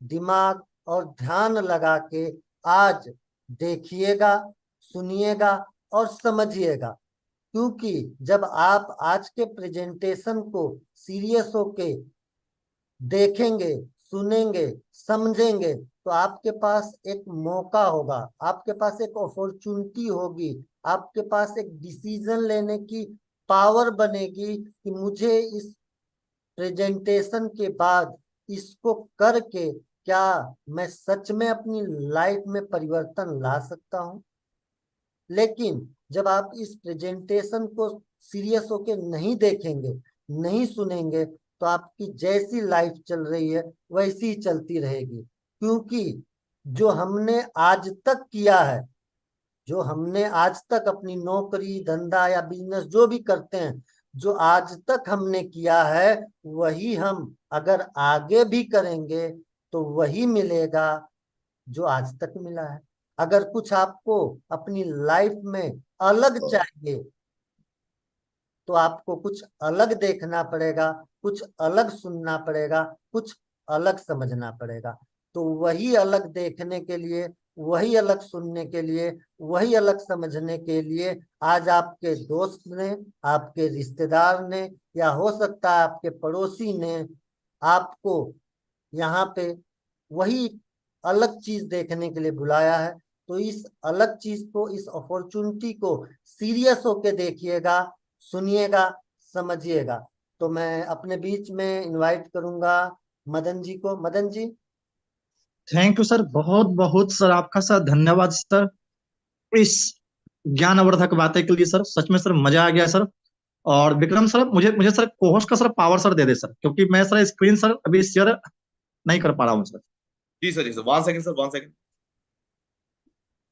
दिमाग और ध्यान लगा के आज देखिएगा, सुनिएगा और समझिएगा। क्योंकि जब आप आज के प्रेजेंटेशन को सीरियस होके देखेंगे, सुनेंगे, समझेंगे, तो आपके पास एक मौका होगा, आपके पास एक अपॉर्चुनिटी होगी, आपके पास एक डिसीजन लेने की पावर बनेगी कि मुझे इस प्रेजेंटेशन के बाद इसको करके क्या मैं सच में अपनी लाइफ में परिवर्तन ला सकता हूं। लेकिन जब आप इस प्रेजेंटेशन को सीरियस होके नहीं देखेंगे, नहीं सुनेंगे, तो आपकी जैसी लाइफ चल रही है वैसी ही चलती रहेगी। क्योंकि जो हमने आज तक किया है, जो हमने आज तक अपनी नौकरी धंधा या बिजनेस जो भी करते हैं, जो आज तक हमने किया है, वही हम अगर आगे भी करेंगे तो वही मिलेगा जो आज तक मिला है। अगर कुछ आपको अपनी लाइफ में अलग चाहिए तो आपको कुछ अलग देखना पड़ेगा, कुछ अलग सुनना पड़ेगा, कुछ अलग समझना पड़ेगा। तो वही अलग देखने के लिए, वही अलग सुनने के लिए, वही अलग समझने के लिए आज आपके दोस्त ने, आपके रिश्तेदार ने, या हो सकता है आपके पड़ोसी ने आपको यहाँ पे वही अलग चीज देखने के लिए बुलाया है। तो इस अलग चीज को, इस अपॉर्चुनिटी को सीरियस होके देखिएगा, सुनिएगा, समझिएगा। तो मैं अपने बीच में इनवाइट करूंगा मदन जी को। Madan ji. Thank you sir, बहुत बहुत सर आपका सर धन्यवाद सर, इस ज्ञानवर्धक बातें के लिए सर। सच में सर मजा आ गया सर। और विक्रम सर, मुझे मुझे सर कोहोस्ट का सर पावर सर दे दे सर, क्योंकि मैं सर स्क्रीन सर अभी शेयर नहीं कर पा रहा हूँ सर। जी सर, जी sir, 1 second sir, 1 second.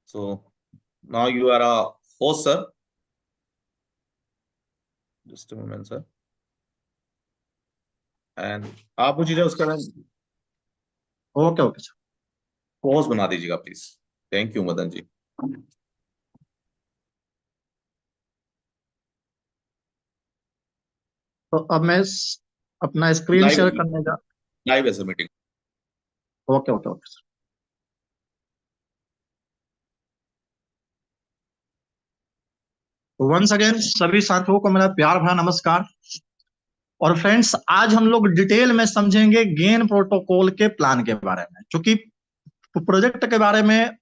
So now you are a host sir. Just a moment sir. And आप मुझे उसका ओके ओके सर। होस्ट बना दीजिएगा please. Thank you Madan ji. तो अब मैं अपना स्क्रीन लाइव शेयर है, करने जा। लाइव है sir meeting. Okay okay okay sir. Once again सभी साथियों को मेरा प्यार भरा नमस्कार। और फ्रेंड्स, आज हम लोग डिटेल में समझेंगे गेन प्रोटोकॉल के प्लान के बारे में, क्योंकि प्रोजेक्ट के बारे में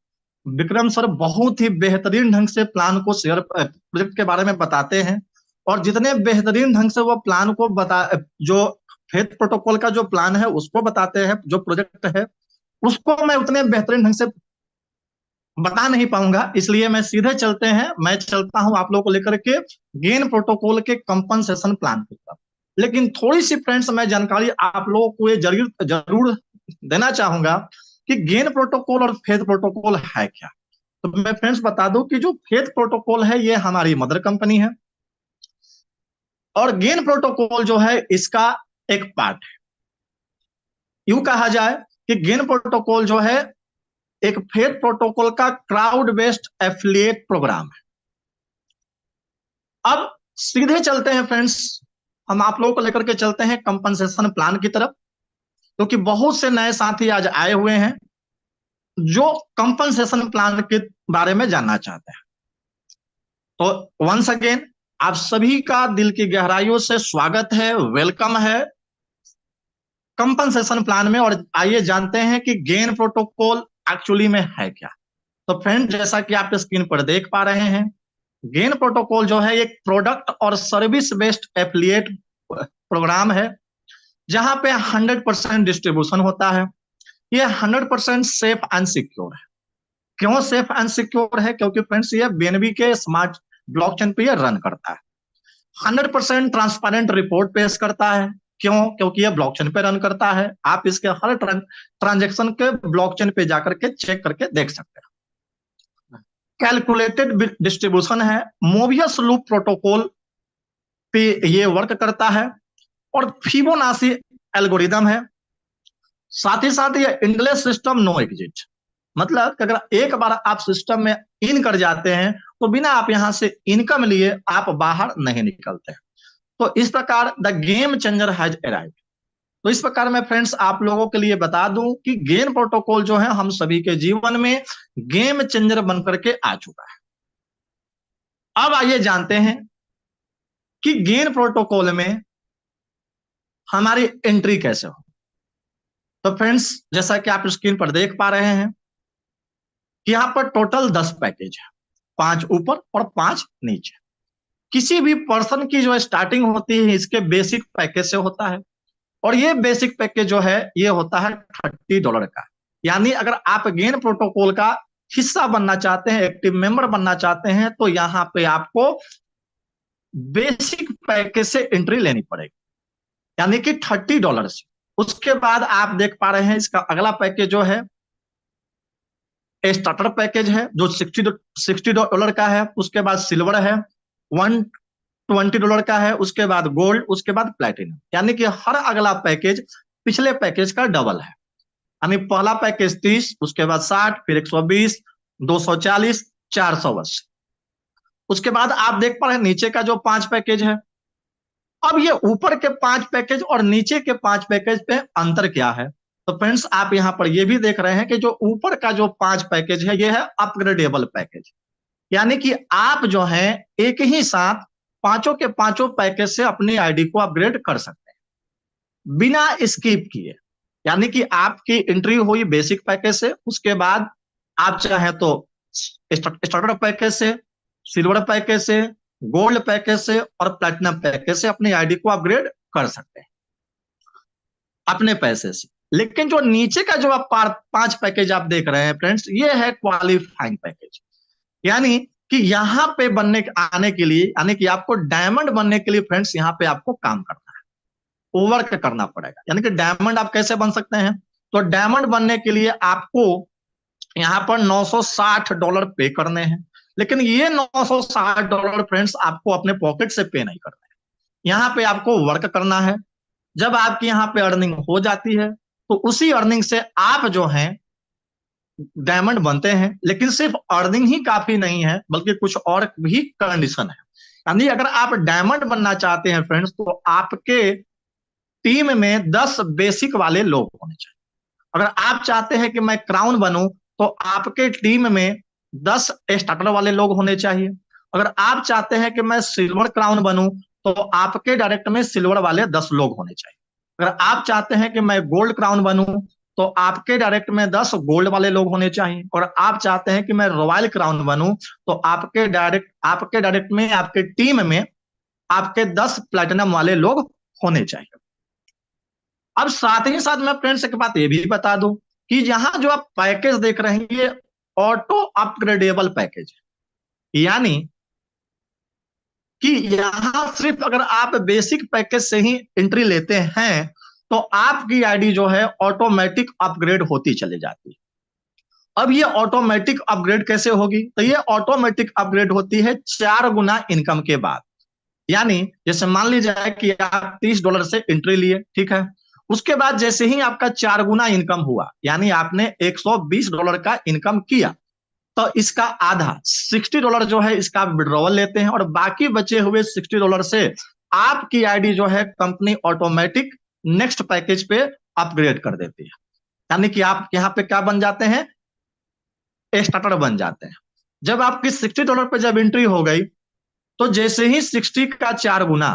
विक्रम सर बहुत ही बेहतरीन ढंग से प्लान को शेयर, प्रोजेक्ट के बारे में बताते हैं। और जितने बेहतरीन ढंग से वो प्लान को बता, जो फेथ प्रोटोकॉल का जो प्लान है उसको बताते हैं, जो प्रोजेक्ट है उसको मैं उतने बेहतरीन ढंग से बता नहीं पाऊंगा, इसलिए मैं सीधे चलते हैं, मैं चलता हूं आप लोगों को लेकर के गेन प्रोटोकॉल के कंपनसेशन प्लान की तरफ। लेकिन थोड़ी सी फ्रेंड्स मैं जानकारी आप लोगों को ये जरूर जरूर देना चाहूंगा कि गेन प्रोटोकॉल और फेथ प्रोटोकॉल है क्या। तो मैं फ्रेंड्स बता दूं कि जो फेथ प्रोटोकॉल है ये हमारी मदर कंपनी है, और गेन प्रोटोकॉल जो है इसका एक पार्ट है। यूं कहा जाए कि गेन प्रोटोकॉल जो है एक फेथ प्रोटोकॉल का क्राउड बेस्ड एफिलिएट प्रोग्राम है। अब सीधे चलते हैं फ्रेंड्स, हम आप लोगों को लेकर के चलते हैं कंपनसेशन प्लान की तरफ, क्योंकि तो बहुत से नए साथी आज आए हुए हैं जो कंपनसेशन प्लान के बारे में जानना चाहते हैं। तो वंस अगेन आप सभी का दिल की गहराइयों से स्वागत है, वेलकम है कंपनसेशन प्लान में। और आइए जानते हैं कि गेन प्रोटोकॉल एक्चुअली में है क्या। तो फ्रेंड, जैसा कि आप स्क्रीन पर देख पा रहे हैं, गेन प्रोटोकॉल जो है एक प्रोडक्ट और सर्विस बेस्ड एफिलिएट प्रोग्राम है, जहां पे 100% डिस्ट्रीब्यूशन होता है। ये 100% सेफ एंड सिक्योर है। क्यों सेफ एंड सिक्योर है? क्योंकि फ्रेंड्स ये बीएनबी के स्मार्ट ब्लॉकचेन पे ये रन करता है। 100% ट्रांसपेरेंट रिपोर्ट पेश करता है। क्यों? क्योंकि ये ब्लॉकचेन पे रन करता है। आप इसके हर ट्रांजेक्शन के ब्लॉकचेन पे जाकर के चेक करके देख सकते हैं। कैलकुलेटेड डिस्ट्रीब्यूशन है, मोबियस लूप प्रोटोकॉल पे ये वर्क करता है, और फिबोनाची एल्गोरिदम है। साथ ही साथ ये इंडलेस सिस्टम नो एग्जिट, मतलब कि अगर एक बार आप सिस्टम में इन कर जाते हैं तो बिना आप यहां से इनकम लिए आप बाहर नहीं निकलते हैं। तो इस प्रकार the game changer has arrived. तो इस प्रकार मैं फ्रेंड्स आप लोगों के लिए बता दूं कि गेन प्रोटोकॉल जो है हम सभी के जीवन में गेम चेंजर बनकर के आ चुका है। अब आइए जानते हैं कि गेन प्रोटोकॉल में हमारी एंट्री कैसे हो। तो फ्रेंड्स जैसा कि आप स्क्रीन पर देख पा रहे हैं कि यहाँ पर टोटल 10 पैकेज है, 5 ऊपर और 5 नीचे। किसी भी पर्सन की जो स्टार्टिंग होती है इसके बेसिक पैकेज से होता है, और ये बेसिक पैकेज जो है ये होता है $30 का। यानी अगर आप गेन प्रोटोकॉल का हिस्सा बनना चाहते हैं, एक्टिव मेंबर बनना चाहते हैं, तो यहाँ पे आपको बेसिक पैकेज से एंट्री लेनी पड़ेगी, यानी कि $30 से। उसके बाद आप देख पा रहे हैं इसका अगला पैकेज जो है स्टार्टर पैकेज है, जो $60 का है। उसके बाद सिल्वर है, $120 का है। उसके बाद गोल्ड, उसके बाद प्लेटिनम। यानी कि हर अगला पैकेज पिछले पैकेज का डबल है। यानी पहला पैकेज 30, उसके बाद 60, फिर 120, 240, 480। उसके बाद आप देख पा रहे हैं नीचे का जो 5 पैकेज है। अब ये ऊपर के 5 पैकेज और नीचे के 5 पैकेज पे अंतर क्या है? तो फ्रेंड्स आप यहां पर ये भी देख रहे हैं कि जो ऊपर का जो 5 पैकेज है ये है अपग्रेडेबल पैकेज। यानी कि आप जो है एक ही साथ पांचों के पांचों पैकेज से अपनी आईडी को अपग्रेड कर सकते हैं बिना स्किप किए। यानी कि आपकी एंट्री हुई बेसिक पैकेज से, उसके बाद आप चाहे तो स्टार्टर पैकेज से, सिल्वर पैकेज से, गोल्ड पैकेज से और प्लैटिनम पैकेज से अपनी आईडी को अपग्रेड कर सकते हैं अपने पैसे से। लेकिन जो नीचे का जो आप 5 पैकेज आप देख रहे हैं फ्रेंड्स, ये है क्वालिफाइंग पैकेज। यानी कि यहाँ पे आने के लिए, यानी कि आपको डायमंड बनने के लिए फ्रेंड्स यहाँ पे आपको काम करना है, वर्क करना पड़ेगा। यानी कि डायमंड आप कैसे बन सकते हैं? तो डायमंड बनने के लिए आपको यहाँ पर $960 पे करने हैं। लेकिन ये $960 फ्रेंड्स आपको अपने पॉकेट से पे नहीं करना है, यहाँ पे आपको वर्क करना है। जब आपकी यहाँ पे अर्निंग हो जाती है तो उसी अर्निंग से आप जो है डायमंड बनते हैं। लेकिन सिर्फ अर्निंग ही काफी नहीं है, बल्कि कुछ और भी कंडीशन है। यानी अगर आप डायमंड बनना चाहते हैं फ्रेंड्स, तो आपके टीम में 10 बेसिक वाले लोग होने चाहिए। अगर आप चाहते हैं कि मैं क्राउन बनूं, तो आपके टीम में 10 स्टार्टर वाले लोग होने चाहिए। अगर आप चाहते हैं कि मैं सिल्वर क्राउन बनूं, तो आपके डायरेक्ट में सिल्वर वाले 10 लोग होने चाहिए। अगर आप चाहते हैं कि मैं गोल्ड क्राउन बनूं, तो आपके डायरेक्ट में 10 गोल्ड वाले लोग होने चाहिए। और आप चाहते हैं कि मैं रॉयल क्राउन बनूं, तो आपके डायरेक्ट में, आपके टीम में आपके 10 प्लैटिनम वाले लोग होने चाहिए। अब साथ ही साथ मैं फ्रेंड्स एक बात ये भी बता दूं कि यहां जो आप पैकेज देख रहे हैं ये ऑटो अपग्रेडेबल पैकेज है। यानी कि यहां सिर्फ अगर आप बेसिक पैकेज से ही एंट्री लेते हैं तो आपकी आईडी जो है ऑटोमेटिक अपग्रेड होती चली जाती है। अब ये ऑटोमेटिक अपग्रेड कैसे होगी? तो ये ऑटोमेटिक अपग्रेड होती है 4 गुना इनकम के बाद। यानी जैसे मान लीजिए कि आप $30 से एंट्री लिए, ठीक है। उसके बाद जैसे ही आपका 4 गुना इनकम हुआ, यानी आपने $120 का इनकम किया, तो इसका आधा $60 जो है इसका आप विड्रॉवल लेते हैं, और बाकी बचे हुए $60 से आपकी आईडी जो है कंपनी ऑटोमेटिक नेक्स्ट पैकेज पे अपग्रेड कर देती है। यानी कि आप यहाँ पे क्या बन जाते हैं? स्टार्टर बन जाते हैं। जब आपकी $60 पे जब एंट्री हो गई, तो जैसे ही 60 का 4 गुना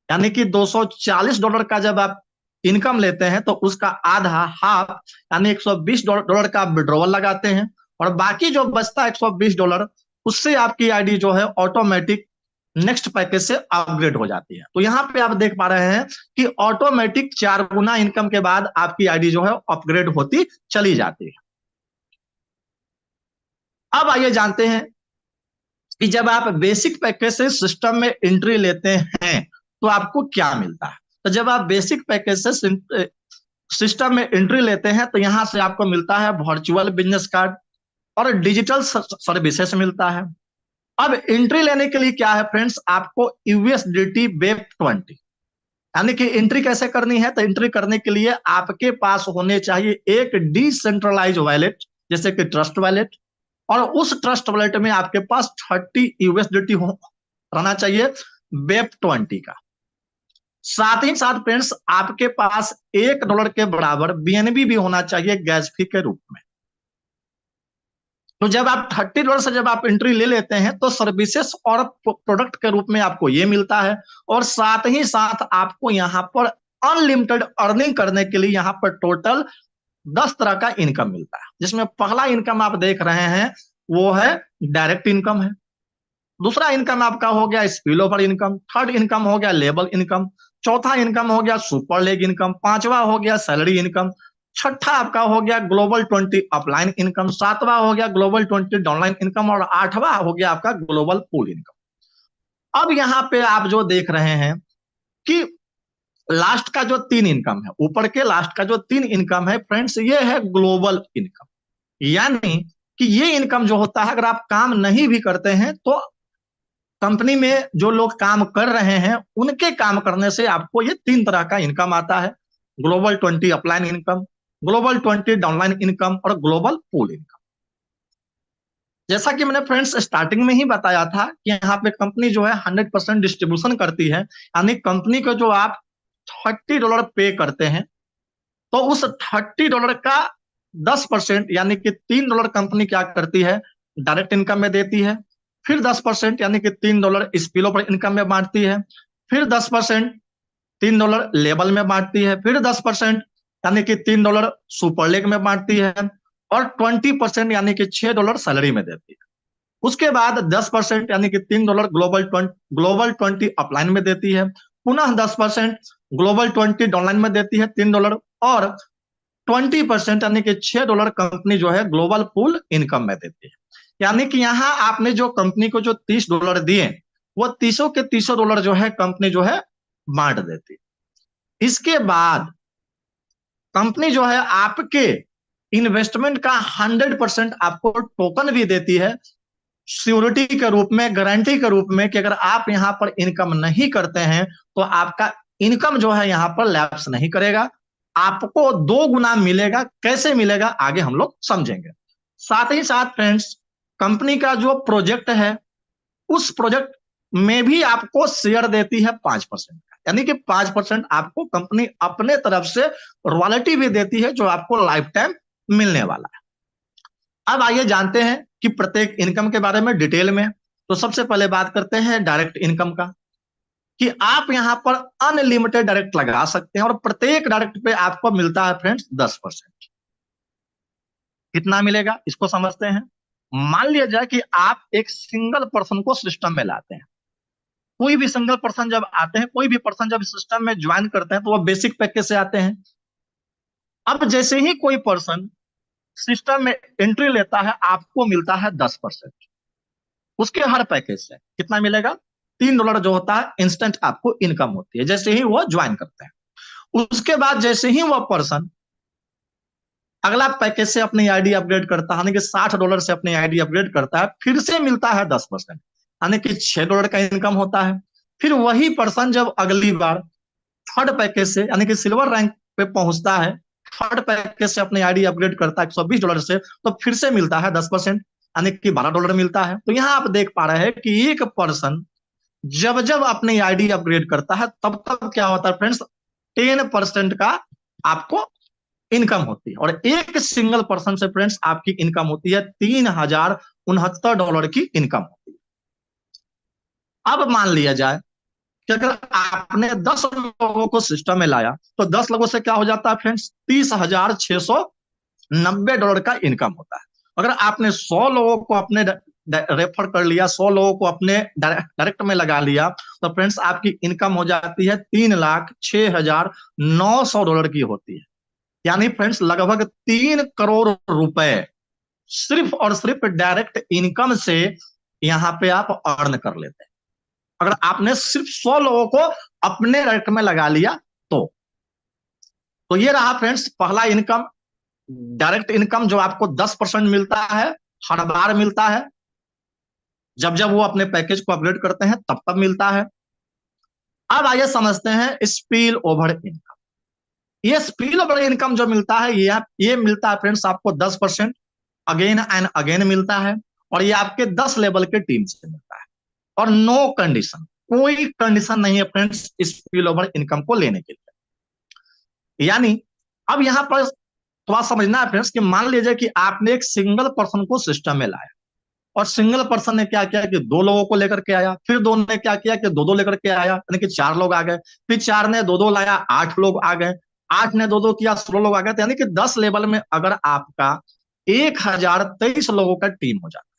यानी कि $240 का जब आप इनकम लेते हैं, तो उसका आधा हाफ यानी $120 का विड्रॉवल लगाते हैं, और बाकी जो बचता है $120 उससे आपकी आईडी जो है ऑटोमेटिक नेक्स्ट पैकेज से अपग्रेड हो जाती है। तो यहाँ पे आप देख पा रहे हैं कि ऑटोमेटिक 4 गुना इनकम के बाद आपकी आईडी जो है अपग्रेड होती चली जाती है। अब आइए जानते हैं कि जब आप बेसिक पैकेज से सिस्टम में एंट्री लेते हैं तो आपको क्या मिलता है। तो जब आप बेसिक पैकेज से सिस्टम में एंट्री लेते हैं तो यहां से आपको मिलता है वर्चुअल बिजनेस कार्ड और डिजिटल सर्विसेज मिलता है। अब एंट्री लेने के लिए क्या है फ्रेंड्स, आपको यूएसडीटी वेब 20 यानी कि एंट्री कैसे करनी है। तो एंट्री करने के लिए आपके पास होने चाहिए एक डिसेंट्रलाइज वॉलेट, जैसे कि ट्रस्ट वॉलेट, और उस ट्रस्ट वॉलेट में आपके पास 30 यूएसडीटी रहना चाहिए वेब 20 का। साथ ही साथ फ्रेंड्स आपके पास $1 के बराबर बीएनबी भी होना चाहिए गैस फी के रूप में। तो जब आप $30 से जब आप एंट्री ले लेते हैं तो सर्विसेज और प्रोडक्ट के रूप में आपको ये मिलता है, और साथ ही साथ आपको यहाँ पर अनलिमिटेड अर्निंग करने के लिए यहाँ पर टोटल 10 तरह का इनकम मिलता है, जिसमें पहला इनकम आप देख रहे हैं वो है डायरेक्ट इनकम है। दूसरा इनकम आपका हो गया spill over income, third income हो गया लेबल इनकम, चौथा इनकम हो गया सुपर लेग इनकम, पांचवा हो गया सैलरी इनकम, छठा आपका हो गया ग्लोबल 20 अपलाइन इनकम, सातवां हो गया ग्लोबल 20 डाउनलाइन इनकम, और आठवां हो गया आपका ग्लोबल पूल इनकम। अब यहाँ पे आप जो देख रहे हैं कि लास्ट का जो 3 इनकम है, ऊपर के लास्ट का जो 3 इनकम है फ्रेंड्स, ये है ग्लोबल इनकम। यानी कि ये इनकम जो होता है, अगर आप काम नहीं भी करते हैं तो कंपनी में जो लोग काम कर रहे हैं उनके काम करने से आपको ये 3 तरह का इनकम आता है, global 20 upline income, global 20 downline income और ग्लोबल पूल इनकम। जैसा कि मैंने फ्रेंड्स स्टार्टिंग में ही बताया था कि यहाँ पे कंपनी जो है 100% डिस्ट्रीब्यूशन करती है, यानी कंपनी को जो आप $30 पे करते हैं तो उस $30 का 10% यानी कि $3 कंपनी क्या करती है डायरेक्ट इनकम में देती है, फिर 10% यानी कि $3 स्पिल ओवर इनकम में बांटती है, फिर 10% $3 लेबल में बांटती है, फिर 10% यानी कि $3 सुपर लेग में बांटती है, और 20% यानी कि $6 सैलरी में देती है। उसके बाद 10% यानी कि $3 ग्लोबल 20 अपलाइन में देती है, पुनः 10% ग्लोबल 20 डाउनलाइन में देती है $3, और 20% यानी कि $6 कंपनी जो है ग्लोबल पूल इनकम में देती है। यानी कि यहाँ आपने जो कंपनी को जो $30 दिए वो 30 के $30 जो है कंपनी जो है बांट देती है। इसके बाद कंपनी जो है आपके इन्वेस्टमेंट का 100% आपको टोकन भी देती है, सिक्योरिटी के रूप में, गारंटी के रूप में, कि अगर आप यहाँ पर इनकम नहीं करते हैं तो आपका इनकम जो है यहाँ पर लैप्स नहीं करेगा, आपको 2 गुना मिलेगा। कैसे मिलेगा आगे हम लोग समझेंगे। साथ ही साथ फ्रेंड्स कंपनी का जो प्रोजेक्ट है उस प्रोजेक्ट में भी आपको शेयर देती है 5% का, यानी कि 5% आपको कंपनी अपने तरफ से रॉयल्टी भी देती है जो आपको लाइफ टाइम मिलने वाला है। अब आइए जानते हैं कि प्रत्येक इनकम के बारे में डिटेल में। तो सबसे पहले बात करते हैं डायरेक्ट इनकम का, कि आप यहां पर अनलिमिटेड डायरेक्ट लगा सकते हैं और प्रत्येक डायरेक्ट पे आपको मिलता है फ्रेंड्स 10%। कितना मिलेगा इसको समझते हैं। मान लिया जाए कि आप एक सिंगल पर्सन को सिस्टम में लाते हैं। कोई भी सिंगल पर्सन जब आते हैं, कोई भी पर्सन जब सिस्टम में ज्वाइन करते हैं तो वो बेसिक पैकेज से आते हैं। अब जैसे ही कोई पर्सन सिस्टम में एंट्री लेता है आपको मिलता है 10%। उसके हर पैकेज से कितना मिलेगा, $3 जो होता है इंस्टेंट आपको इनकम होती है जैसे ही वो ज्वाइन करते हैं। उसके बाद जैसे ही वो पर्सन अगला पैकेज से अपनी आईडी अपग्रेड करता है, यानी कि $60 से अपनी आईडी अपग्रेड करता है, फिर से मिलता है 10%, यानी कि $6 का इनकम होता है। फिर वही पर्सन जब अगली बार थर्ड पैकेज से यानी कि सिल्वर रैंक पे पहुंचता है, थर्ड पैकेज से अपनी आईडी अपग्रेड करता है $120 से, तो फिर से मिलता है 10%, यानी कि $12 मिलता है। तो यहाँ आप देख पा रहे हैं कि एक पर्सन जब जब अपनी आईडी अपग्रेड करता है तब तब क्या होता है फ्रेंड्स, 10% का आपको इनकम होती है, और एक सिंगल पर्सन से फ्रेंड्स आपकी इनकम होती है $3069 की इनकम होती है। अब मान लिया जाए कि अगर आपने 10 लोगों को सिस्टम में लाया तो 10 लोगों से क्या हो जाता है फ्रेंड्स, $30,690 का इनकम होता है। अगर आपने 100 लोगों को अपने रेफर कर लिया, 100 लोगों को अपने डायरेक्ट में लगा लिया, तो फ्रेंड्स आपकी इनकम हो जाती है $3,06,900 की होती है। यानी फ्रेंड्स लगभग 3 करोड़ रुपए सिर्फ और सिर्फ डायरेक्ट इनकम से यहां पे आप अर्न कर लेते हैं, अगर आपने सिर्फ 100 लोगों को अपने डायरेक्ट में लगा लिया तो ये रहा फ्रेंड्स पहला इनकम, डायरेक्ट इनकम जो आपको 10% मिलता है, हर बार मिलता है, जब जब वो अपने पैकेज को अपग्रेड करते हैं तब तब मिलता है। अब आइए समझते हैं स्पिल ओवर इनकम। ये स्पिल ओवर इनकम जो मिलता है ये मिलता है फ्रेंड्स आपको 10% अगेन एंड अगेन मिलता है, और ये आपके 10 लेवल के टीम से मिलता है, और नो कंडीशन, कोई कंडीशन नहीं है फ्रेंड्स स्पिल ओवर इनकम को लेने के लिए। यानी अब यहां पर थोड़ा समझना है फ्रेंड्स कि मान लीजिए कि आपने एक सिंगल पर्सन को सिस्टम में लाया, और सिंगल पर्सन ने क्या किया कि 2 लोगों को लेकर के आया, फिर 2 ने क्या किया कि 2-2 लेकर के आया, यानी कि 4 लोग आ गए, फिर 4 ने 2-2 लाया, 8 लोग आ गए, 8 ने 2-2 किया, 16 लोग आ गए। यानी कि 10 लेवल में अगर आपका 1023 लोगों का टीम हो जाता है,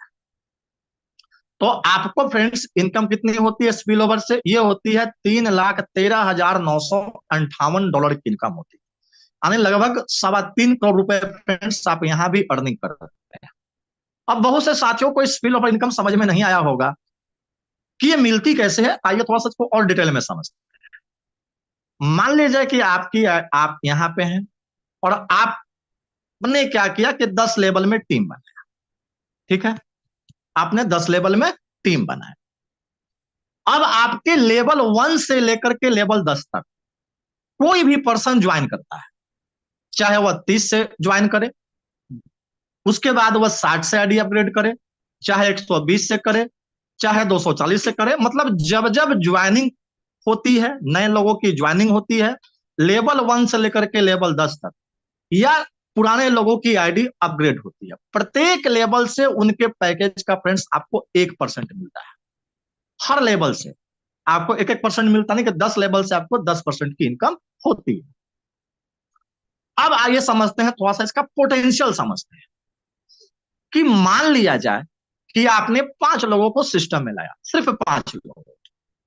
तो आपको फ्रेंड्स इनकम कितनी होती है स्पिल ओवर से? ये होती है $3,13,958 की इनकम होती है, यानी लगभग 3.25 करोड़ रुपए फ्रेंड्स आप यहां भी अर्निंग कर रहे हैं। अब बहुत से साथियों को स्पिल ओवर इनकम समझ में नहीं आया होगा कि ये मिलती कैसे है। आइए थोड़ा सा इसको और डिटेल में समझते हैं। मान लीजिए कि आप यहां पे हैं और आपने क्या किया कि 10 लेवल में टीम बनाया, ठीक है, आपने 10 लेवल में टीम बनाया। अब आपके लेवल 1 से लेकर के लेवल 10 तक कोई भी पर्सन ज्वाइन करता है, चाहे वह 30 से ज्वाइन करे, उसके बाद वह 60 से आईडी अपग्रेड करे, चाहे 120 से करे, चाहे 240 से करे, मतलब जब जब ज्वाइनिंग होती है, नए लोगों की ज्वाइनिंग होती है लेवल 1 से लेकर के लेवल 10 तक, या पुराने लोगों की आईडी अपग्रेड होती है, प्रत्येक लेवल से उनके पैकेज का फ्रेंड्स आपको 1% मिलता है। हर लेवल से आपको 1-1% मिलता, नहीं कि 10 लेवल से आपको 10% की इनकम होती है। अब आइए समझते हैं, थोड़ा सा इसका पोटेंशियल समझते हैं कि मान लिया जाए कि आपने 5 लोगों को सिस्टम में लाया, सिर्फ 5 लोगों,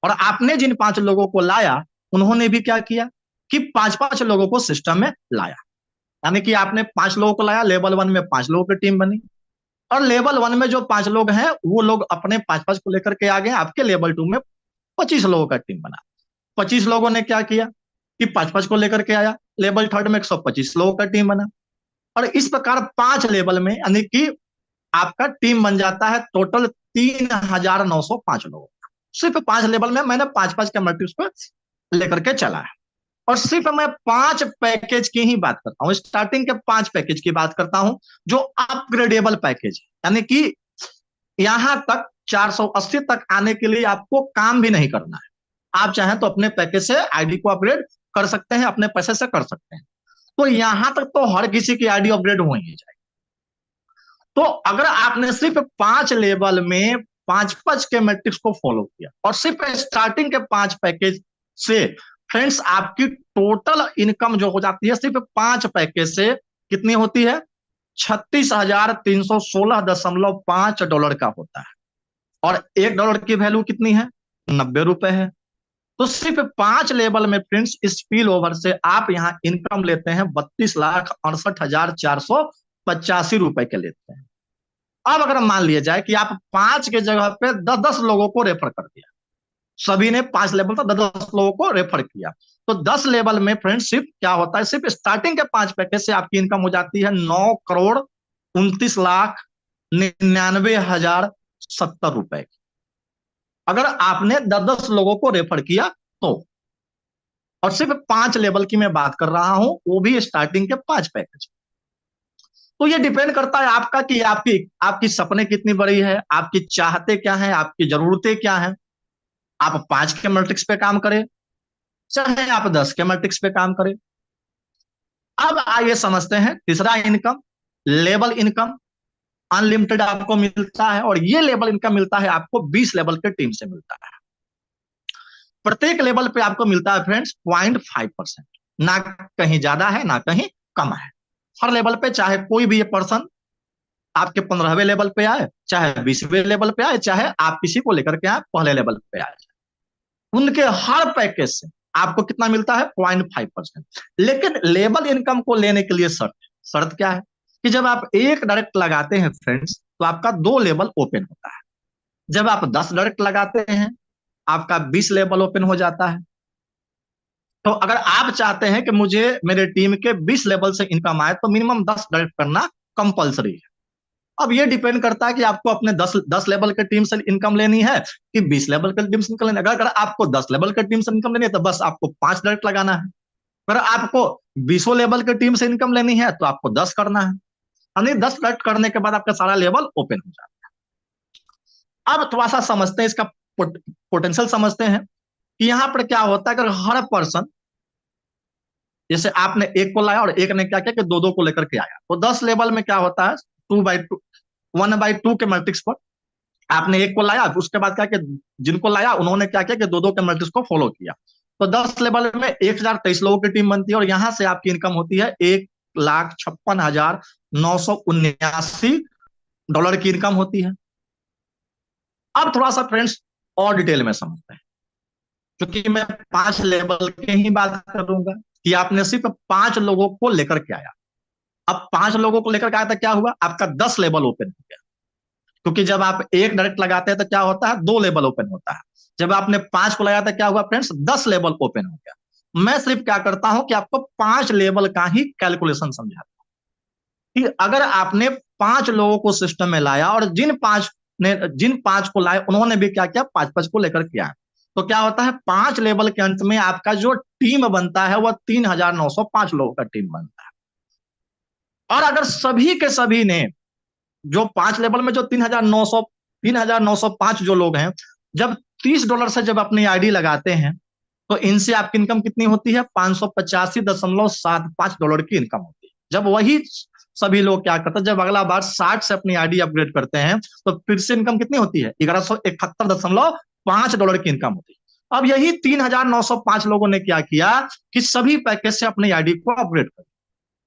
और आपने जिन 5 लोगों को लाया उन्होंने भी क्या किया कि 5-5 लोगों को सिस्टम में लाया, यानी कि आपने 5 लोगों को लाया, लेवल 1 में 5 लोगों की टीम बनी, और लेवल 1 में जो 5 लोग हैं वो लोग अपने 5-5 को लेकर के आ गए, आपके लेवल 2 में 25 लोगों का टीम बना। 25 लोगों ने क्या किया कि 5-5 को लेकर के आया, लेवल 3 में 125 लोगों का टीम बना, और इस प्रकार 5 लेवल में यानी कि आपका टीम बन जाता है टोटल 3,905 लोगों का। सिर्फ 5 लेवल में मैंने 5-5 के मल्टीप्स पर लेकर के चला है, और सिर्फ मैं 5 पैकेज की ही बात करता हूं, स्टार्टिंग के 5 पैकेज की बात करता हूं जो अपग्रेडेबल पैकेज है, यानी कि यहां तक 480 तक आने के लिए आपको काम भी नहीं करना है, आप चाहें तो अपने पैकेज से आईडी को अपग्रेड कर सकते हैं, अपने पैसे से कर सकते हैं। तो यहां तक तो हर किसी की आईडी अपग्रेड हो ही जाएगी। तो अगर आपने सिर्फ 5 लेवल में 5-5 के मैट्रिक्स को फॉलो किया और सिर्फ स्टार्टिंग के 5 पैकेज से फ्रेंड्स आपकी टोटल इनकम जो हो जाती है सिर्फ 5 पैकेज से कितनी होती है? $36,316.5 का होता है, और $1 की वैल्यू कितनी है? 90 रुपए है। तो सिर्फ 5 लेवल में फ्रेंड्स स्पिल ओवर से आप यहां इनकम लेते हैं 32,68,485 रुपए के लेते हैं। अब अगर मान लिया जाए कि आप 5 के जगह पे 10-10 लोगों को रेफर कर दिया, सभी ने 5 लेवल तक 10-10 लोगों को रेफर किया, तो 10 लेवल में फ्रेंडशिप क्या होता है? सिर्फ स्टार्टिंग के 5 पैकेज से आपकी इनकम हो जाती है 9,29,99,070 रुपए की, अगर आपने 10-10 लोगों को रेफर किया तो। और सिर्फ 5 लेवल की मैं बात कर रहा हूं, वो भी स्टार्टिंग के 5 पैकेज। तो ये डिपेंड करता है आपका कि आपकी सपने कितनी बड़ी है, आपकी चाहते क्या है, आपकी जरूरतें क्या है। आप 5 के मैट्रिक्स पे काम करें, चाहे आप 10 के मैट्रिक्स पे काम करें। अब आइए समझते हैं तीसरा इनकम, लेवल इनकम। अनलिमिटेड आपको मिलता है, और ये लेवल इनकम मिलता है आपको 20 लेवल के टीम से मिलता है। प्रत्येक लेवल पे आपको मिलता है फ्रेंड्स 0.5%, ना कहीं ज्यादा है ना कहीं कम है। हर लेवल पे चाहे कोई भी ये पर्सन आपके 15वें लेवल पे आए, चाहे 20वें लेवल पे आए, चाहे आप किसी को लेकर के आए पहले लेवल पे आए, उनके हर पैकेज से आपको कितना मिलता है? 0.5%। लेकिन लेवल इनकम को लेने के लिए शर्त क्या है कि जब आप एक डायरेक्ट लगाते हैं फ्रेंड्स तो आपका 2 लेवल ओपन होता है। जब आप 10 डायरेक्ट लगाते हैं आपका 20 लेवल ओपन हो जाता है। तो अगर आप चाहते हैं कि मुझे मेरे टीम के 20 लेवल से इनकम आए तो मिनिमम 10 डायरेक्ट करना कंपलसरी है। अब ये डिपेंड करता है कि आपको अपने 10 लेवल के टीम से इनकम लेनी है कि 20 लेवल के टीम से इनकम लेनी है। अगर आपको 10 लेवल के टीम से इनकम लेनी है तो बस आपको 5 डायरेक्ट लगाना है। अगर आपको 20 लेवल के टीम से इनकम लेनी है तो आपको 10 करना है, यानी 10 डायरेक्ट करने के बाद आपका सारा लेवल ओपन हो जाता है। अब थोड़ा सा समझते हैं इसका पोटेंशियल समझते हैं कि यहाँ पर क्या होता है, अगर हर पर्सन, जैसे आपने एक को लाया और एक ने क्या किया कि दो दो को लेकर के आया, तो 10 लेवल में क्या होता है, 2/2, 1/2 के मल्टीप्स पर आपने एक को लाया, उसके बाद क्या कि जिनको लाया उन्होंने क्या किया कि दो दो के मल्टीप्स को फॉलो किया। तो 10 लेवल में 1023 लोगों की टीम बनती है और यहां से आपकी इनकम होती है $1,56,979 की इनकम होती है। अब थोड़ा सा फ्रेंड्स और डिटेल में समझते हैं, क्योंकि मैं 5 लेवल की ही बात करूंगा कि आपने सिर्फ 5 लोगों को लेकर के आया। अब 5 लोगों को लेकर के आया तो क्या हुआ, आपका 10 लेवल ओपन हो गया, क्योंकि जब आप एक डायरेक्ट लगाते हैं तो क्या होता है, 2 लेवल ओपन होता है। जब आपने 5 को लगाया तो क्या हुआ फ्रेंड्स, 10 लेवल ओपन हो गया। मैं सिर्फ क्या करता हूं कि आपको 5 लेवल का ही कैलकुलेशन समझाता हूं कि अगर आपने 5 लोगों को सिस्टम में लाया और जिन 5 को लाए उन्होंने भी क्या किया, 5-5 को लेकर के आया, तो क्या होता है, 5 लेवल के अंत में आपका जो टीम बनता है वह 3,905 लोगों का टीम बनता है। और अगर सभी के सभी ने, जो 5 लेवल में जो 3,905 जो लोग हैं, जब $30 से जब अपनी आईडी लगाते हैं तो इनसे आपकी इनकम कितनी होती है, $585.75 की इनकम होती है। जब वही सभी लोग क्या करते हैं, जब अगला बार 60 से अपनी आईडी अपग्रेड करते हैं तो फिर से इनकम कितनी होती है, $1171.5 की इनकम होती है। अब यही 3,905 लोगों ने क्या किया कि सभी पैकेज से अपनी आईडी को अपग्रेड कर।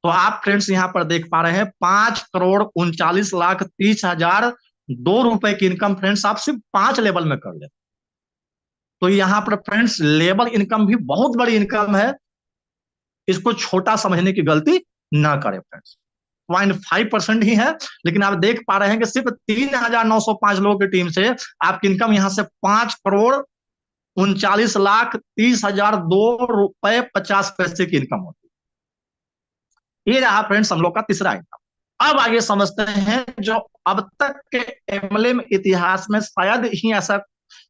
तो आप फ्रेंड्स यहां पर देख पा रहे हैं 5,39,30,002 की इनकम फ्रेंड्स आप सिर्फ 5 लेवल में कर ले। तो यहां पर फ्रेंड्स लेवल इनकम भी बहुत बड़ी इनकम है, इसको छोटा समझने की गलती ना करें फ्रेंड्स। 0.5% ही है, लेकिन आप देख पा रहे हैं कि सिर्फ 3,905 लोगों की टीम से आपकी इनकम यहां से $5,39,30,002.50 की इनकम होती है। ये रहा फ्रेंड्स हम लोग का तीसरा इनकम। अब आगे समझते हैं, जो अब तक के एमएलएम इतिहास में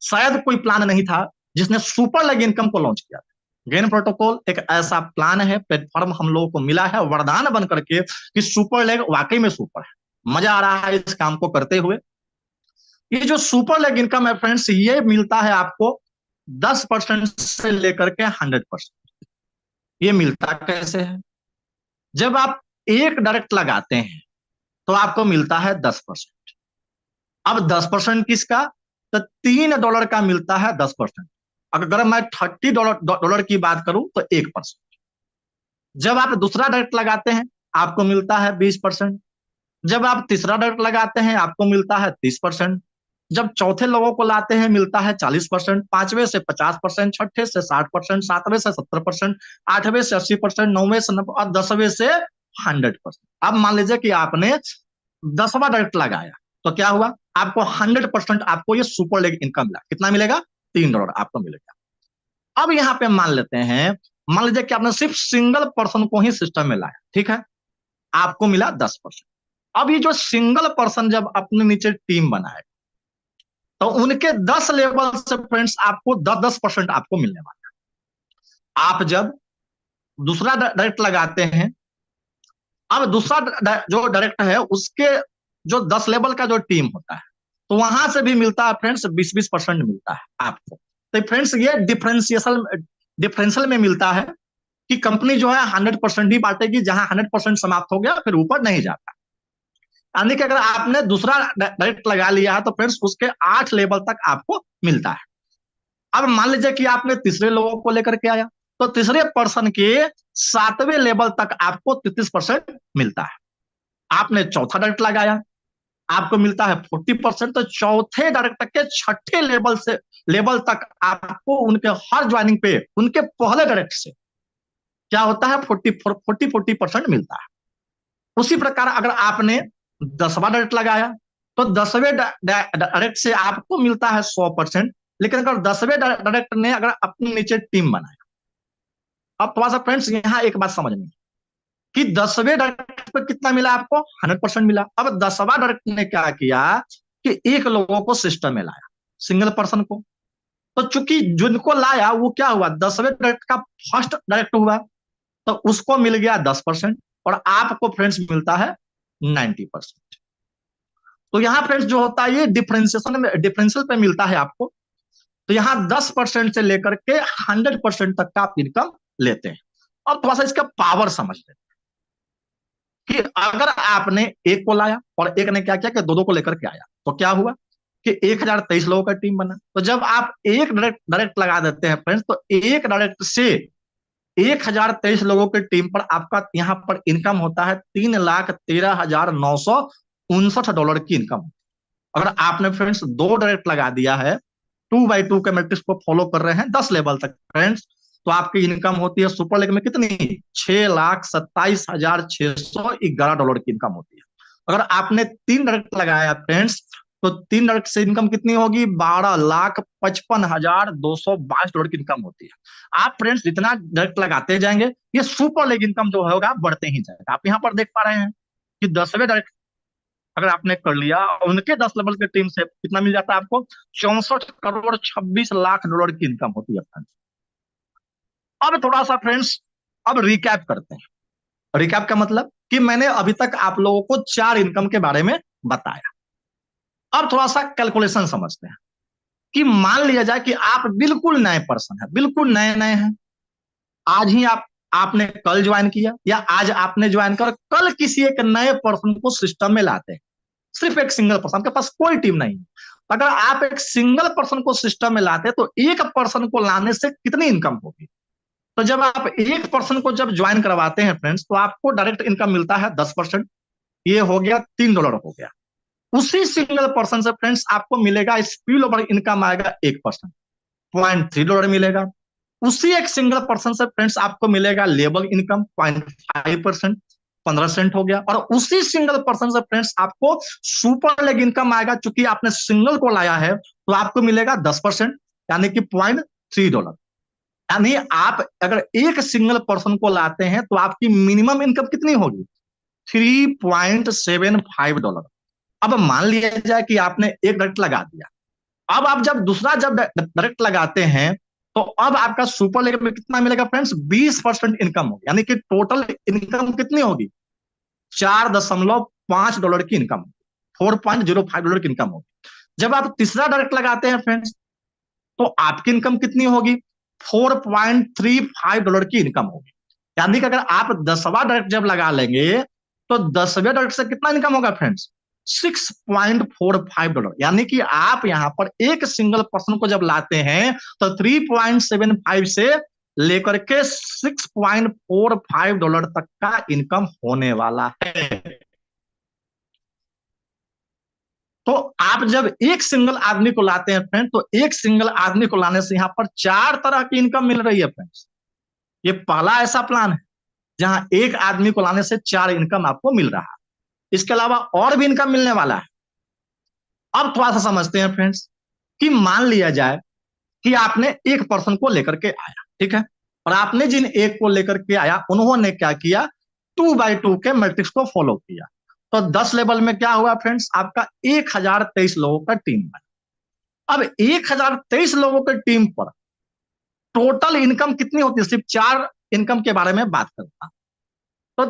शायद कोई प्लान नहीं था जिसने सुपर लेग इनकम को लॉन्च किया था। गेन प्रोटोकॉल एक ऐसा प्लान है, प्लेटफॉर्म हम लोगों को मिला है वरदान बन करके कि सुपर लेग वाकई में सुपर है। मजा आ रहा है इस काम को करते हुए। ये जो सुपर लेग इनकम है फ्रेंड्स, ये मिलता है आपको 10% से लेकर के 100%। ये मिलता कैसे है, जब आप एक डायरेक्ट लगाते हैं तो आपको मिलता है 10%। अब 10% किसका, तो $3 का मिलता है 10%। अगर मैं $30 की बात करूं तो 1%। जब आप दूसरा डायरेक्ट लगाते हैं आपको मिलता है 20%। जब आप तीसरा डायरेक्ट लगाते हैं आपको मिलता है 30%। जब चौथे लोगों को लाते हैं मिलता है 40%, 5वें से 50%, छठे से 60%, 7वें से 70%, 8वें से 80%, 9वें से 90% और 10वें से 100%। अब मान लीजिए कि आपने 10वां डायरेक्ट लगाया तो क्या हुआ, आपको 100% आपको ये सुपर लेग इनकम मिला। कितना मिलेगा, $3 आपको मिलेगा। अब यहाँ पे मान लेते हैं, मान लीजिए कि आपने सिर्फ सिंगल पर्सन को ही सिस्टम में लाया, ठीक है, आपको मिला 10%। अब ये जो सिंगल पर्सन जब अपने नीचे टीम बनाए तो उनके 10 लेवल से फ्रेंड्स आपको 10% आपको मिलने वाला है। आप जब दूसरा डायरेक्ट लगाते हैं, अब दूसरा जो डायरेक्ट है उसके जो 10 लेवल का जो टीम होता है तो वहां से भी मिलता है फ्रेंड्स 20% मिलता है आपको। तो फ्रेंड्स ये डिफरेंशियल में मिलता है कि कंपनी जो है 100% ही बांटेगी, जहां 100% समाप्त हो गया फिर ऊपर नहीं जाता। यानी कि अगर आपने दूसरा डायरेक्ट लगा लिया है तो फ्रेंड्स उसके 8 लेवल तक आपको मिलता है। अब मान लीजिए कि आपने तीसरे लोगों को लेकर के आया तो तीसरे पर्सन के 7वें लेवल तक आपको 33% मिलता है। आपने चौथा डायरेक्ट लगाया आपको मिलता है 40%। तो चौथे डायरेक्टर के 6ठे लेवल तक आपको उनके हर ज्वाइनिंग पे उनके पहले डायरेक्ट से क्या होता है 40% मिलता है। उसी प्रकार अगर आपने 10वां डायरेक्ट लगाया तो 10वें डायरेक्ट से आपको मिलता है 100%। लेकिन अगर 10वें डायरेक्ट ने अगर अपने नीचे टीम बनाया, अब थोड़ा सा फ्रेंड्स यहां एक बात समझनी कि 10वें डायरेक्ट पे कितना मिला आपको, 100% मिला। अब 10वां डायरेक्ट ने क्या किया कि एक लोगों को सिस्टम में लाया, सिंगल पर्सन को। तो चूंकि जिनको लाया वो क्या हुआ, 10वें डायरेक्ट का फर्स्ट डायरेक्ट हुआ तो उसको मिल गया 10% और आपको फ्रेंड्स मिलता है 90%। तो यहां फ्रेंड्स जो होता है ये डिफरेंशियल पे मिलता है आपको तो यहाँ 10% से लेकर के 100% तक का आप इनकम लेते हैं। अब थोड़ा सा इसका पावर समझ लेते हैं कि अगर आपने एक को लाया और एक ने क्या किया कि दो दो को लेकर के आया, तो क्या हुआ कि 1023 लोगों का टीम बना। तो जब आप एक डायरेक्ट डायरेक्ट लगा देते हैं फ्रेंड्स, तो एक डायरेक्ट से 1023 लोगों की टीम पर आपका यहाँ पर इनकम होता है $3,13,959 की इनकम। अगर आपने फ्रेंड्स दो डायरेक्ट लगा दिया है, 2x2 के मैट्रिक्स को फॉलो कर रहे हैं 10 लेवल तक फ्रेंड्स, तो आपकी इनकम होती है सुपर लीग में कितनी, $6,27,611 की इनकम होती है। अगर आपने तीन डायरेक्ट लगाया फ्रेंड्स, तो तीन डायरेक्ट से इनकम कितनी होगी, $12,55,222 की इनकम होती है। आप फ्रेंड्स जितना डायरेक्ट लगाते जाएंगे, ये सुपर लीग इनकम जो होगा बढ़ते ही जाएगा। आप यहाँ पर देख पा रहे हैं कि 10वें डायरेक्ट अगर आपने कर लिया, उनके 10 लेवल की टीम से कितना मिल जाता है आपको, 64,26,00,000 की इनकम होती है फ्रेंड्स। अब थोड़ा सा फ्रेंड्स अब रिकैप करते हैं। रिकैप का मतलब कि मैंने अभी तक आप लोगों को 4 इनकम के बारे में बताया। अब थोड़ा सा कैलकुलेशन समझते हैं कि मान लिया जाए कि आप बिल्कुल नए पर्सन है, बिल्कुल नए नए हैं, आज ही आपने कल ज्वाइन किया या आज आपने ज्वाइन कर कल किसी एक नए पर्सन को सिस्टम में लाते हैं, सिर्फ एक सिंगल पर्सन, आपके पास कोई टीम नहीं है। अगर आप एक सिंगल पर्सन को सिस्टम में लाते तो एक पर्सन को लाने से कितनी इनकम होगी, तो जब आप एक पर्सन को जब ज्वाइन करवाते हैं फ्रेंड्स, तो आपको डायरेक्ट इनकम मिलता है 10%, ये हो गया $3 हो गया। उसी सिंगल पर्सन से फ्रेंड्स आपको मिलेगा स्पिल ओवर इनकम आएगा 1%, $0.3 मिलेगा। उसी एक सिंगल पर्सन से फ्रेंड्स आपको मिलेगा लेबल इनकम 0.5%, 15 सेंट हो गया। और उसी सिंगल पर्सन से फ्रेंड्स आपको सुपर लेग इनकम आएगा, चूंकि आपने सिंगल को लाया है तो आपको मिलेगा 10%, यानी कि $0.3। यानी आप अगर एक सिंगल पर्सन को लाते हैं तो आपकी मिनिमम इनकम कितनी होगी, $3.75। अब मान लिया जाए कि आपने एक डायरेक्ट लगा दिया, अब आप जब दूसरा जब डायरेक्ट लगाते हैं, तो अब आपका सुपर लेग में कितना मिलेगा फ्रेंड्स, 20% इनकम होगी, यानी कि टोटल इनकम कितनी होगी, $4.5 की इनकम, $4.05 की इनकम होगी। जब आप तीसरा डायरेक्ट लगाते हैं फ्रेंड्स, तो आपकी इनकम कितनी होगी, $4.35 की इनकम होगी। यानी कि अगर आप 10वां डायरेक्ट जब लगा लेंगे, तो 10वें डायरेक्ट से कितना इनकम होगा फ्रेंड्स, $6.45। यानी कि आप यहां पर एक सिंगल पर्सन को जब लाते हैं तो 3.75 से लेकर के $6.45 तक का इनकम होने वाला है। तो आप जब एक सिंगल आदमी को लाते हैं फ्रेंड, तो एक सिंगल आदमी को लाने से यहां पर 4 तरह की इनकम मिल रही है फ्रेंड्स। ये पहला ऐसा प्लान है जहां एक आदमी को लाने से 4 इनकम आपको मिल रहा है। इसके अलावा और भी इनकम मिलने वाला है। अब थोड़ा सा समझते हैं फ्रेंड्स कि मान लिया जाए कि आपने एक पर्सन को लेकर के आया, ठीक है, और आपने जिन एक को लेकर के आया उन्होंने क्या किया, 2x2 के मैट्रिक्स को फॉलो किया। तो 10 लेवल में क्या हुआ फ्रेंड्स, आपका 1023 लोगों का टीम बना। अब 1023 लोगों के टीम पर टोटल इनकम कितनी होती है, सिर्फ 4 इनकम के बारे में बात करता। तो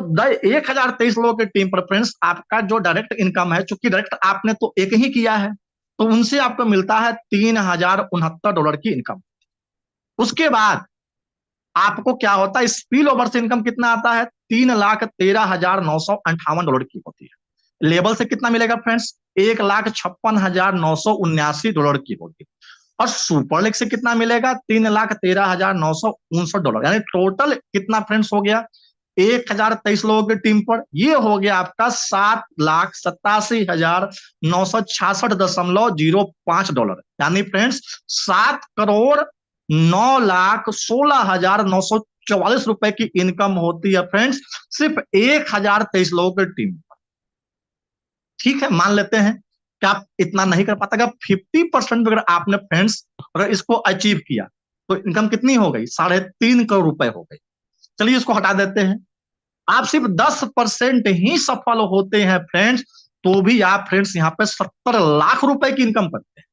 1023 लोगों की टीम पर फ्रेंड्स आपका जो डायरेक्ट इनकम है, चूंकि डायरेक्ट आपने तो एक ही किया है, तो उनसे आपको मिलता है $3,069 की इनकम। उसके बाद आपको क्या होता है, स्पिल ओवर से इनकम कितना आता है, $3,13,958 की होती है। लेवल से कितना मिलेगा फ्रेंड्स, $1,56,979 की होगी। और सुपर लीग से कितना मिलेगा, $3,13,959, यानी टोटल कितना फ्रेंड्स हो गया, 1023 लोगों की टीम पर ये हो गया आपका $7,87,966.05। यानी फ्रेंड्स $7,09,16,944 की इनकम होती है फ्रेंड्स, सिर्फ 1023 लोगों की टीम पर। ठीक है, मान लेते हैं कि आप इतना नहीं कर पाते, अगर 50% अगर आपने फ्रेंड्स अगर इसको अचीव किया तो इनकम कितनी हो गई, ₹3.5 करोड़ हो गई। चलिए इसको हटा देते हैं, आप सिर्फ 10% ही सफल होते हैं फ्रेंड्स, तो भी आप फ्रेंड्स यहाँ पे 70 लाख रुपए की इनकम करते हैं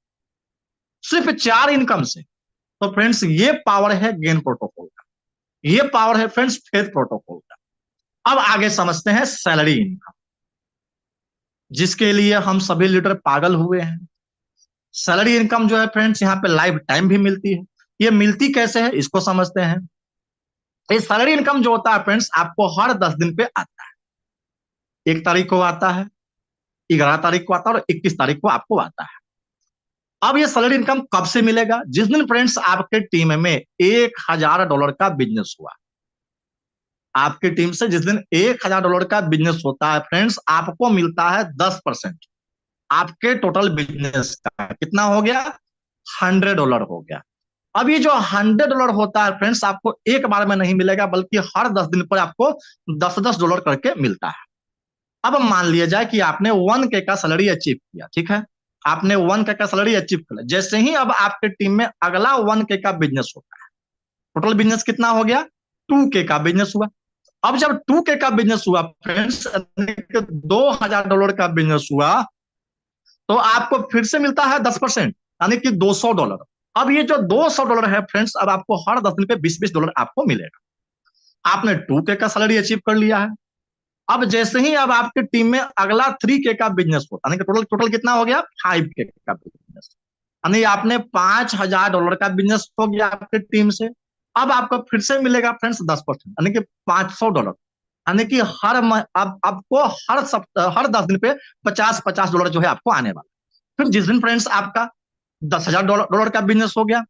सिर्फ 4 इनकम से। तो फ्रेंड्स ये पावर है गेन प्रोटोकॉल का, ये पावर है फ्रेंड्स फेथ प्रोटोकॉल का। अब आगे समझते हैं सैलरी इनकम, जिसके लिए हम सभी लीडर पागल हुए हैं। सैलरी इनकम जो है फ्रेंड्स यहाँ पे लाइफ टाइम भी मिलती है। ये मिलती कैसे है इसको समझते हैं। ये सैलरी इनकम जो होता है फ्रेंड्स आपको हर 10 दिन पे आता है। 1 तारीख को आता है, 11 तारीख को आता है और 21 तारीख को आपको आता है। अब ये सैलरी इनकम कब से मिलेगा? जिस दिन फ्रेंड्स आपके टीम में $1000 का बिजनेस हुआ। आपकी टीम से जिस दिन $1000 का बिजनेस होता है फ्रेंड्स, आपको मिलता है 10% आपके टोटल बिजनेस का। कितना हो गया? $100 हो गया। अब ये जो $100 होता है फ्रेंड्स आपको एक बार में नहीं मिलेगा, बल्कि हर 10 दिन पर आपको $10 करके मिलता है। अब मान लिया जाए कि आपने 1K का सैलरी अचीव किया, ठीक है, आपने 1K का सैलरी अचीव किया। जैसे ही अब आपके टीम में अगला 1K का बिजनेस होता है, टोटल बिजनेस कितना हो गया? 2K का बिजनेस हुआ। अब जब 2K का बिजनेस हुआ फ्रेंड्स, $2000 का बिजनेस हुआ, तो आपको फिर से मिलता है 10%, यानी कि $200। अब ये जो $200 है फ्रेंड्स, अब आपको हर 10 दिन पे $20 आपको मिलेगा। आपने 2K का सैलरी अचीव कर लिया है। अब जैसे ही अब आपकी टीम में अगला 3K का बिजनेस होता है, टोटल टोटल कितना हो गया? 5K का बिजनेस, यानी आपने $5000 का बिजनेस हो गया आपकी टीम से। अब आपको फिर से मिलेगा फ्रेंड्स 10%, यानी कि $500, यानी कि अब आपको हर सप्ताह हर 10 दिन पे $50 जो है आपको आने वाला। फिर जिस दिन फ्रेंड्स आपका $10,000 का बिजनेस हो गया,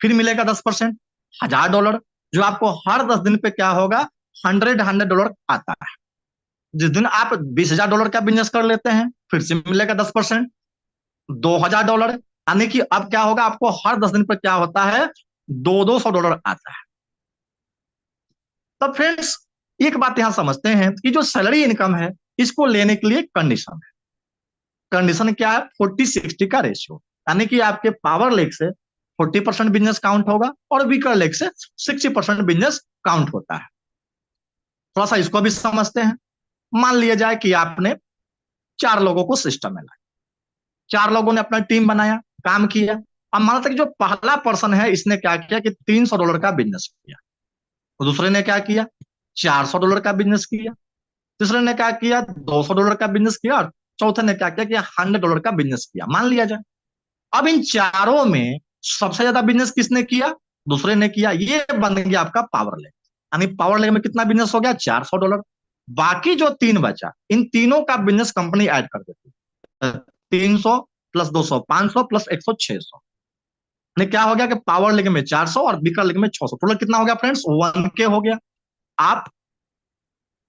फिर मिलेगा 10%, $1000, जो आपको हर 10 दिन पे क्या होगा? $100 आता है। जिस दिन आप $20,000 का बिजनेस कर लेते हैं, फिर से मिलेगा 10%, $2000, यानी कि अब क्या होगा? आपको हर 10 दिन पर क्या होता है? $200 आता है। तब फ्रेंड्स एक बात यहां समझते हैं कि जो सैलरी इनकम है, इसको लेने के लिए कंडीशन है। कंडीशन क्या है? 40-60 का रेशियो, यानी कि आपके पावर लेग से 40% बिजनेस काउंट होगा और वीकर लेग से 60% बिजनेस काउंट होता है। थोड़ा सा इसको भी समझते हैं। मान लिया जाए कि आपने 4 लोगों को सिस्टम में लाया, 4 लोगों ने अपना टीम बनाया, काम किया। अब मान सकते जो पहला पर्सन है, इसने क्या किया कि $300 का बिजनेस किया। तो दूसरे ने क्या किया? $400 का बिजनेस किया। तीसरे ने क्या किया? $200 का बिजनेस किया। और चौथे ने क्या किया कि $100 का बिजनेस किया, मान लिया जाए। अब इन चारों में सबसे ज्यादा बिजनेस किसने किया? दूसरे ने किया। ये बन गया आपका पावर लेग, यानी पावर लेग में कितना बिजनेस हो गया? $400। बाकी जो 3 बचा, इन तीनों का बिजनेस कंपनी ऐड कर देती है। 300 प्लस 200 500 प्लस 100 600, क्या हो गया कि पावर लेग में 400 और बीकर लेग में 600, टोटल कितना हो गया फ्रेंड्स? 1K हो गया। आप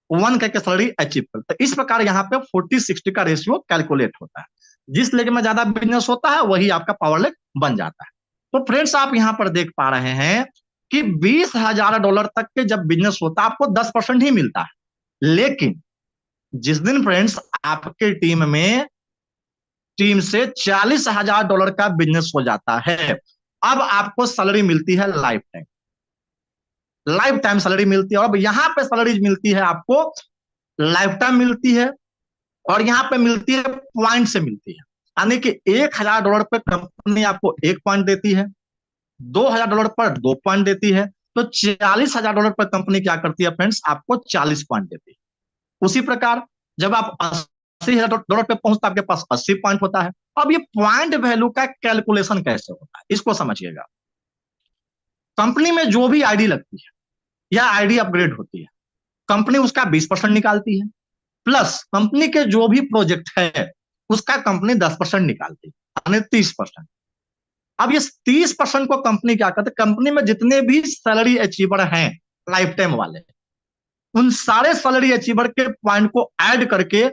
1K के सैलरी अचीव करते हैं। इस प्रकार यहाँ पे 40-60 का रेशियो कैलकुलेट होता है। जिस लेग में ज्यादा बिजनेस होता है वही आपका पावर लेग बन जाता है। तो फ्रेंड्स आप यहाँ पर देख पा रहे हैं कि $20,000 तक के जब बिजनेस होता है आपको 10% ही मिलता है। लेकिन जिस दिन फ्रेंड्स आपके टीम से $40,000 का बिजनेस हो जाता है, अब आपको सैलरी मिलती है life time. Life time salary मिलती है। और अब यहां पे सैलरी मिलती है आपको, लाइफ टाइम मिलती है, और यहां पे मिलती है पॉइंट से मिलती है। यानी कि $1,000 पे कंपनी आपको 1 पॉइंट देती है, $2,000 पर 2 पॉइंट देती है, तो $40,000 पर कंपनी क्या करती है फ्रेंड्स? आपको 40 पॉइंट देती है। उसी प्रकार जब आप $80,000 पे पहुंचता आपके पास 80 पॉइंट होता है। अब ये पॉइंट वैल्यू का कैलकुलेशन कैसे होता है इसको समझिएगा। कंपनी में जो भी आईडी लगती है या आईडी अपग्रेड होती है, कंपनी उसका 20% निकालती है, प्लस कंपनी के जो भी प्रोजेक्ट है उसका कंपनी 10% निकालती है, यानी 30%। अब ये 30% को कंपनी क्या करती है? कंपनी में जितने भी सैलरी अचीवर हैं लाइफ टाइम वाले, उन सारे सैलरी अचीवर के पॉइंट को ऐड करके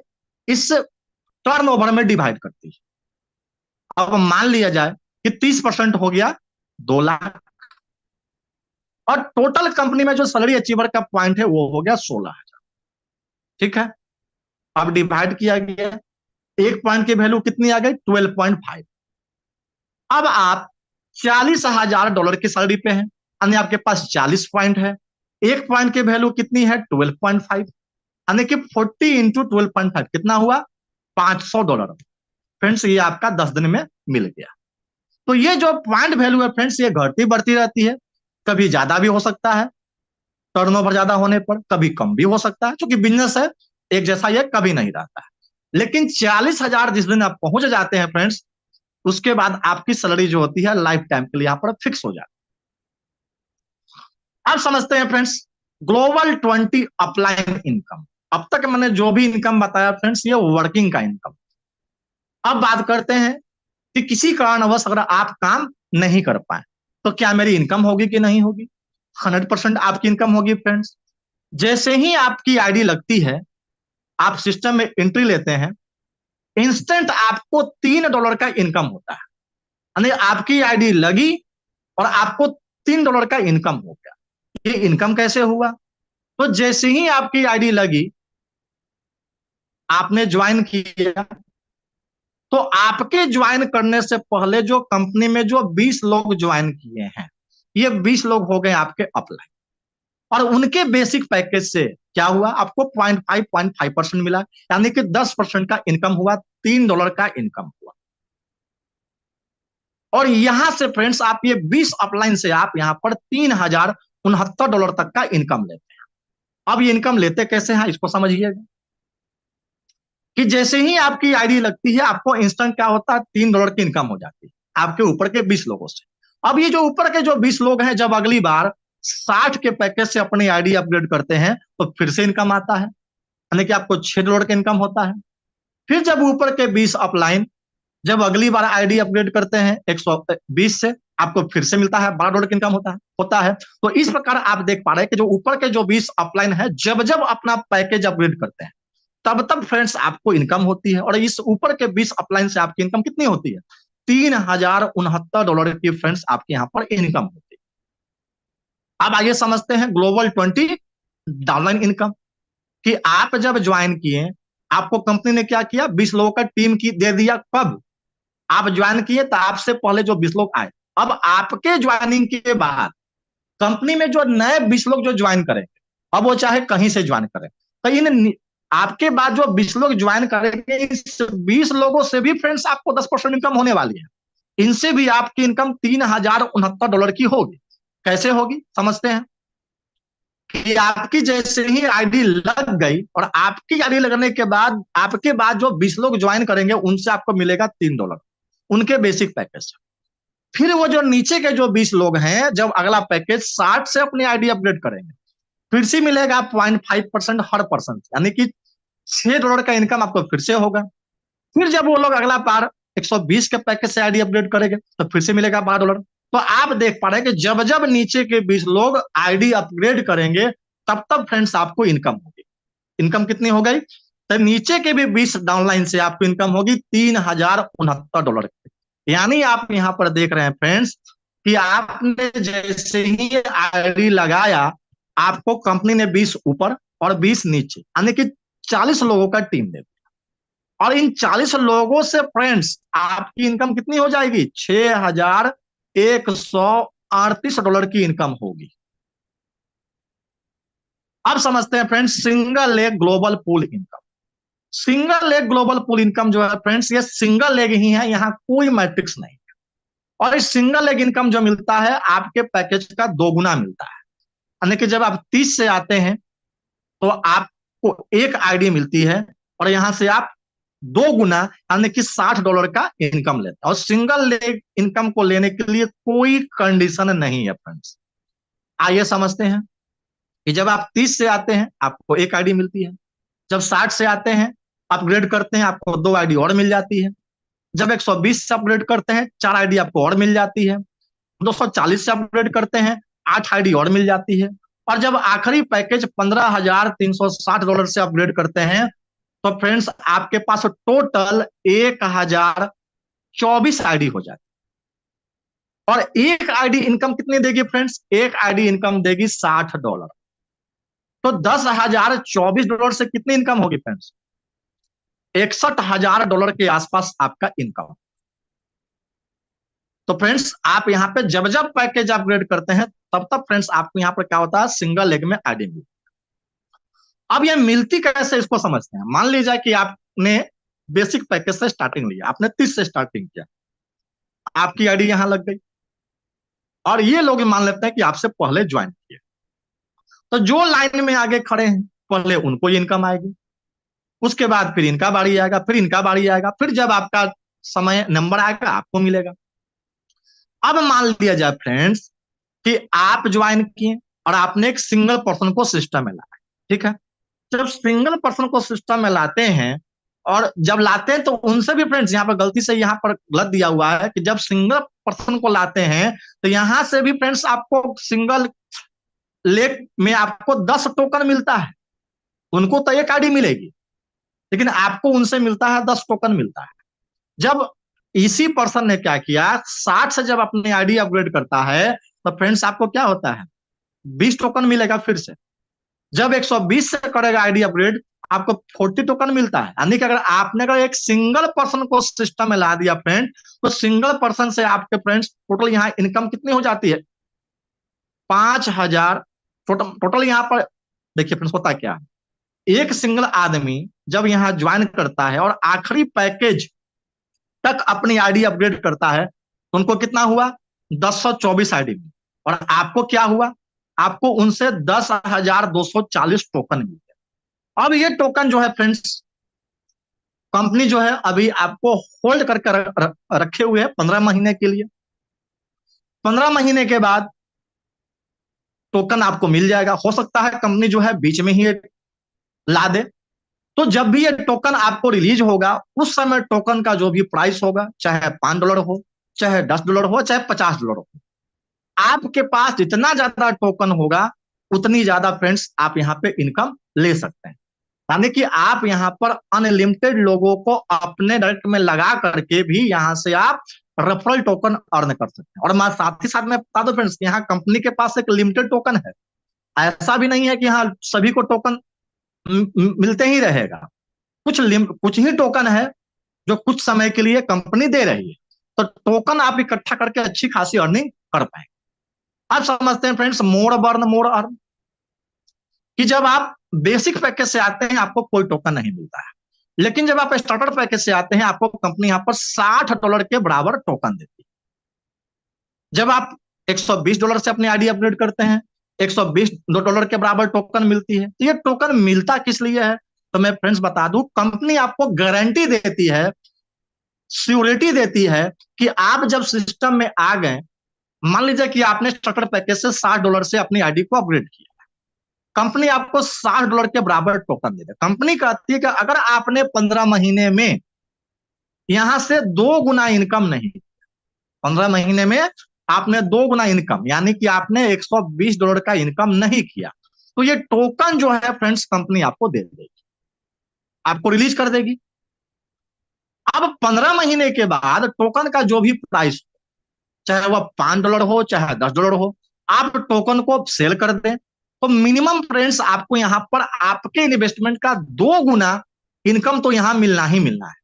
इस टर्नओवर में डिवाइड करती है। अब मान लिया जाए कि 30% हो गया 2 लाख, और टोटल कंपनी में जो सैलरी अचीवर का पॉइंट है वो हो गया 16,000। ठीक है, अब डिवाइड किया गया, एक पॉइंट की वैल्यू कितनी आ गई? 12.5। अब आप $40,000 की सैलरी पे हैं, यानी आपके पास 40 पॉइंट है। एक पॉइंट की वैल्यू कितनी है? 12.5, यानी कि 40 इंटू 12.5 कितना हुआ? $500। फ्रेंड्स ये आपका 10 दिन में मिल गया। तो ये जो पॉइंट वैल्यू है फ्रेंड्स, ये घटती बढ़ती रहती है, कभी ज्यादा भी हो सकता है टर्नओवर ज्यादा होने पर, कभी कम भी हो सकता है, क्योंकि बिजनेस है एक जैसा ये कभी नहीं रहता है। लेकिन 40,000 जिस दिन आप पहुंच जाते हैं फ्रेंड्स, उसके बाद आपकी सैलरी जो होती है लाइफ टाइम के लिए यहाँ पर फिक्स हो जाती है। अब समझते हैं फ्रेंड्स ग्लोबल 20 अपलाइन इनकम। अब तक मैंने जो भी इनकम बताया फ्रेंड्स ये वर्किंग का इनकम। अब बात करते हैं कि किसी कारणवश अगर आप काम नहीं कर पाए तो क्या मेरी इनकम होगी कि नहीं होगी? 100% आपकी इनकम होगी फ्रेंड्स। जैसे ही आपकी आईडी लगती है, आप सिस्टम में एंट्री लेते हैं, इंस्टेंट आपको $3 का इनकम होता है। यानी आपकी आईडी लगी और आपको $3 का इनकम हो गया। ये इनकम कैसे हुआ? तो जैसे ही आपकी आईडी लगी, आपने ज्वाइन किया, तो आपके ज्वाइन करने से पहले जो कंपनी में जो 20 लोग ज्वाइन किए हैं, ये 20 लोग हो गए आपके अपलाइन, और उनके बेसिक पैकेज से क्या हुआ? आपको 0.5% मिला, यानी कि 10% का इनकम हुआ, $3 का इनकम हुआ। और यहां से फ्रेंड्स आप ये 20 अपलाइन से आप यहां पर $3069 तक का इनकम लेते हैं। अब ये इनकम लेते कैसे हैं इसको समझिएगा कि जैसे ही आपकी आईडी लगती है, आपको इंस्टेंट क्या होता है? $3 की इनकम हो जाती है आपके ऊपर के 20 लोगों से। अब ये जो ऊपर के जो 20 लोग हैं, जब अगली बार 60 के पैकेज से अपनी आईडी अपग्रेड करते हैं तो फिर से इनकम आता है, यानी कि आपको $6 का इनकम होता है। फिर जब ऊपर के 20 अपलाइन जब अगली बार आईडी अपग्रेड करते हैं 120 से, आपको फिर से मिलता है $12 का इनकम होता है। तो इस प्रकार आप देख पा रहे हैं कि जो ऊपर के जो 20 अपलाइन है, जब जब अपना पैकेज अपग्रेड करते हैं तब तब फ्रेंड्स आपको इनकम होती है। और इस ऊपर के 20 अपलाइन से आपकी इनकम कितनी होती है? $3069 की फ्रेंड्स आपके यहाँ पर इनकम होती है। अब आइए समझते हैं ग्लोबल 20 डाउनलाइन इनकम कि आप जब ज्वाइन किए, आपको कंपनी ने क्या किया? 20 लोगों का टीम की दे दिया। कब आप ज्वाइन किए तो आपसे पहले जो 20 लोग आए, अब आपके ज्वाइनिंग के बाद कंपनी में जो नए 20 लोग जो ज्वाइन करेंगे, अब वो चाहे कहीं से ज्वाइन करें, तो इन आपके बाद जो 20 लोग ज्वाइन करेंगे, इस 20 लोगों से भी फ्रेंड्स आपको 10% इनकम होने वाली है। इनसे भी आपकी इनकम $3069 की होगी। कैसे होगी समझते हैं कि आपकी जैसे ही आईडी लग गई और आपकी आईडी लगने के बाद आपके बाद जो 20 लोग ज्वाइन करेंगे, उनसे आपको मिलेगा $3 उनके बेसिक पैकेज से। फिर वो जो नीचे के जो 20 लोग हैं, जब अगला पैकेज 60 से अपनी आईडी अपग्रेड करेंगे, फिर से मिलेगा 0.5% हर पर्सन, यानी कि $6 का इनकम आपको फिर से होगा। फिर जब वो लोग अगला बार 120 के पैकेज से आईडी अपग्रेड करेंगे तो फिर से मिलेगा $12। तो आप देख पा रहे हैं कि जब जब नीचे के 20 लोग आईडी अपग्रेड करेंगे, तब तब फ्रेंड्स आपको इनकम होगी। इनकम कितनी हो गई? तो नीचे के भी 20 डाउनलाइन से आपको इनकम होगी $3069। यानी आप यहां पर देख रहे हैं फ्रेंड्स कि आपने जैसे ही आईडी लगाया, आपको कंपनी ने 20 ऊपर और 20 नीचे, यानी कि 40 लोगों का टीम दे दिया। और इन 40 लोगों से फ्रेंड्स आपकी इनकम कितनी हो जाएगी? $6138 की इनकम होगी। अब समझते हैं friends single leg global pool income. Single leg global pool income जो है फ्रेंड्स, ये सिंगल लेग ही है, यहां कोई मैट्रिक्स नहीं। और इस सिंगल लेग इनकम जो मिलता है, आपके पैकेज का 2 गुना मिलता है। यानी कि जब आप 30 से आते हैं तो आपको एक आईडी मिलती है और यहां से आप 2 गुना यानी कि $60 का इनकम लेते हैं। और सिंगल लेग इनकम को लेने के लिए कोई कंडीशन नहीं है फ्रेंड्स। आइए समझते हैं कि जब आप 30 से आते हैं आपको एक आईडी मिलती है, जब 60 से आते हैं अपग्रेड करते हैं आपको 2 आईडी और मिल जाती है, जब 120 से अपग्रेड करते हैं 4 आईडी आपको और मिल जाती है, 240 से अपग्रेड करते हैं 8 आईडी और मिल जाती है, और जब आखिरी पैकेज $15,360 से अपग्रेड करते हैं तो फ्रेंड्स आपके पास टोटल 1024 आईडी हो जाती है। और एक आईडी इनकम कितनी देगी फ्रेंड्स? एक आईडी इनकम देगी $60। तो $10,024 से कितनी इनकम होगी फ्रेंड्स? $61,000 के आसपास आपका इनकम। तो फ्रेंड्स आप यहां पे जब जब पैकेज अपग्रेड करते हैं तब तब फ्रेंड्स आपको यहां पर क्या होता है? सिंगल लेग में आईडी मिलती है। अब ये मिलती कैसे इसको समझते हैं। मान लीजिए कि आपने बेसिक पैकेज से स्टार्टिंग लिया, आपने 30 से स्टार्टिंग किया, आपकी आईडी यहां लग गई और ये लोग मान लेते हैं कि आपसे पहले ज्वाइन किए, तो जो लाइन में आगे खड़े हैं पहले उनको ये इनकम आएगी, उसके बाद फिर इनका बारी आएगा, फिर इनका बारी आएगा, फिर जब आपका समय नंबर आएगा आपको मिलेगा। अब मान लिया जाए फ्रेंड्स कि आप ज्वाइन किए और आपने एक सिंगल पर्सन को सिस्टम में लाया, ठीक है। जब सिंगल पर्सन को सिस्टम में लाते हैं और जब लाते हैं तो उनसे भी फ्रेंड्स यहाँ पर गलती से यहाँ पर गलत दिया हुआ है कि जब सिंगल पर्सन को लाते हैं तो यहां से भी फ्रेंड्स आपको सिंगल लेग में आपको 10 टोकन मिलता है। उनको तो एक आईडी मिलेगी लेकिन आपको उनसे मिलता है 10 टोकन मिलता है। जब इसी पर्सन ने क्या किया, 60 से जब अपनी आईडी अपग्रेड करता है तो फ्रेंड्स आपको क्या होता है, 20 टोकन मिलेगा फिर से। जब 120 से करेगा आईडी अपग्रेड आपको 40 टोकन मिलता है। यानी कि अगर एक सिंगल पर्सन को सिस्टम में ला दिया फ्रेंड तो सिंगल पर्सन से आपके फ्रेंड्स टोटल यहाँ इनकम कितनी हो जाती है, 5000 टोटल यहाँ पर। देखिए फ्रेंड्स होता क्या है, एक सिंगल आदमी जब यहाँ ज्वाइन करता है और आखिरी पैकेज तक अपनी आईडी अपग्रेड करता है तो उनको कितना हुआ, 1024 आईडी में। और आपको क्या हुआ, आपको उनसे 10,240 टोकन मिले। अब ये टोकन जो है फ्रेंड्स कंपनी जो है अभी आपको होल्ड करके रखे हुए है 15 महीने के लिए। 15 महीने के बाद टोकन आपको मिल जाएगा। हो सकता है कंपनी जो है बीच में ही ला दे, तो जब भी ये टोकन आपको रिलीज होगा उस समय टोकन का जो भी प्राइस होगा, चाहे $5 हो, चाहे $10 हो, चाहे $50 हो, आपके पास जितना ज्यादा टोकन होगा उतनी ज्यादा फ्रेंड्स आप यहाँ पे इनकम ले सकते हैं। यानी कि आप यहाँ पर अनलिमिटेड लोगों को अपने डायरेक्ट में लगा करके भी यहाँ से आप रेफरल टोकन अर्न कर सकते हैं। और मैं साथ ही साथ में बता दो फ्रेंड्स, यहाँ कंपनी के पास एक लिमिटेड टोकन है। ऐसा भी नहीं है कि हाँ सभी को टोकन मिलते ही रहेगा। कुछ ही टोकन है जो कुछ समय के लिए कंपनी दे रही है, तो टोकन आप इकट्ठा करके अच्छी खासी अर्निंग कर पाएंगे। अब समझते हैं फ्रेंड्स मोर बर्न मोर अर्न, कि जब आप बेसिक पैकेज से आते हैं आपको कोई टोकन नहीं मिलता है, लेकिन जब आप स्टार्टर पैकेज से आते हैं आपको कंपनी यहाँ पर $60 के बराबर टोकन देती है। जब आप $120 से अपनी आईडी अपग्रेड करते हैं $120 के बराबर टोकन मिलती है। तो ये टोकन मिलता किस लिए है, तो मैं फ्रेंड्स बता दूं, कंपनी आपको गारंटी देती है, सिक्योरिटी देती है कि आप जब सिस्टम में आ गए, मान लीजिए कि आपने स्टार्टर पैकेज से $60 से अपनी आईडी को अपग्रेड किया, कंपनी आपको $60 के बराबर टोकन दे दे। कंपनी कहती है कि अगर आपने 15 महीने में यहां से 2 गुना इनकम नहीं, 15 महीने में आपने 2 गुना इनकम यानी कि आपने $120 का इनकम नहीं किया, तो ये टोकन जो है फ्रेंड्स कंपनी आपको दे देगी, आपको रिलीज कर देगी। अब 15 महीने के बाद टोकन का जो भी प्राइस, चाहे वह $5 हो चाहे $10 हो, आप टोकन को सेल कर दें तो मिनिमम फ्रेंड्स आपको यहां पर आपके इन्वेस्टमेंट का 2 गुना इनकम तो यहां मिलना ही मिलना है।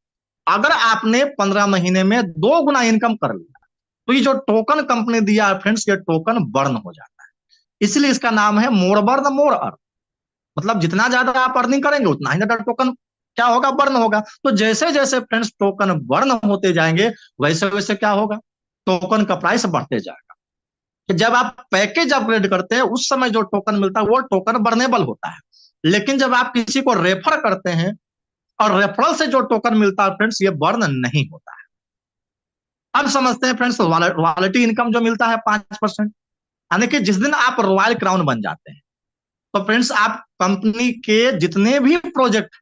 अगर आपने 15 महीने में 2 गुना इनकम कर लिया तो ये जो टोकन कंपनी दिया है फ्रेंड्स, ये टोकन बर्न हो जाता है। इसलिए इसका नाम है मोर बर्न मोर अर्न। मतलब जितना ज्यादा आप अर्निंग करेंगे उतना ही ज्यादा टोकन क्या होगा, बर्न होगा। तो जैसे जैसे फ्रेंड्स टोकन बर्न होते जाएंगे वैसे वैसे क्या होगा, टोकन का प्राइस बढ़ते जाएगा। जब आप पैकेज अपग्रेड करते हैं उस समय जो टोकन मिलता है वो टोकन बर्नेबल होता है, लेकिन जब आप किसी को रेफर करते हैं और रेफरल से जो टोकन मिलता है फ्रेंड्स ये बर्न नहीं होता है। अब समझते हैं फ्रेंड्स रॉयल्टी इनकम जो मिलता है 5%, यानी कि जिस दिन आप रॉयल क्राउन बन जाते हैं तो फ्रेंड्स आप कंपनी के जितने भी प्रोजेक्ट,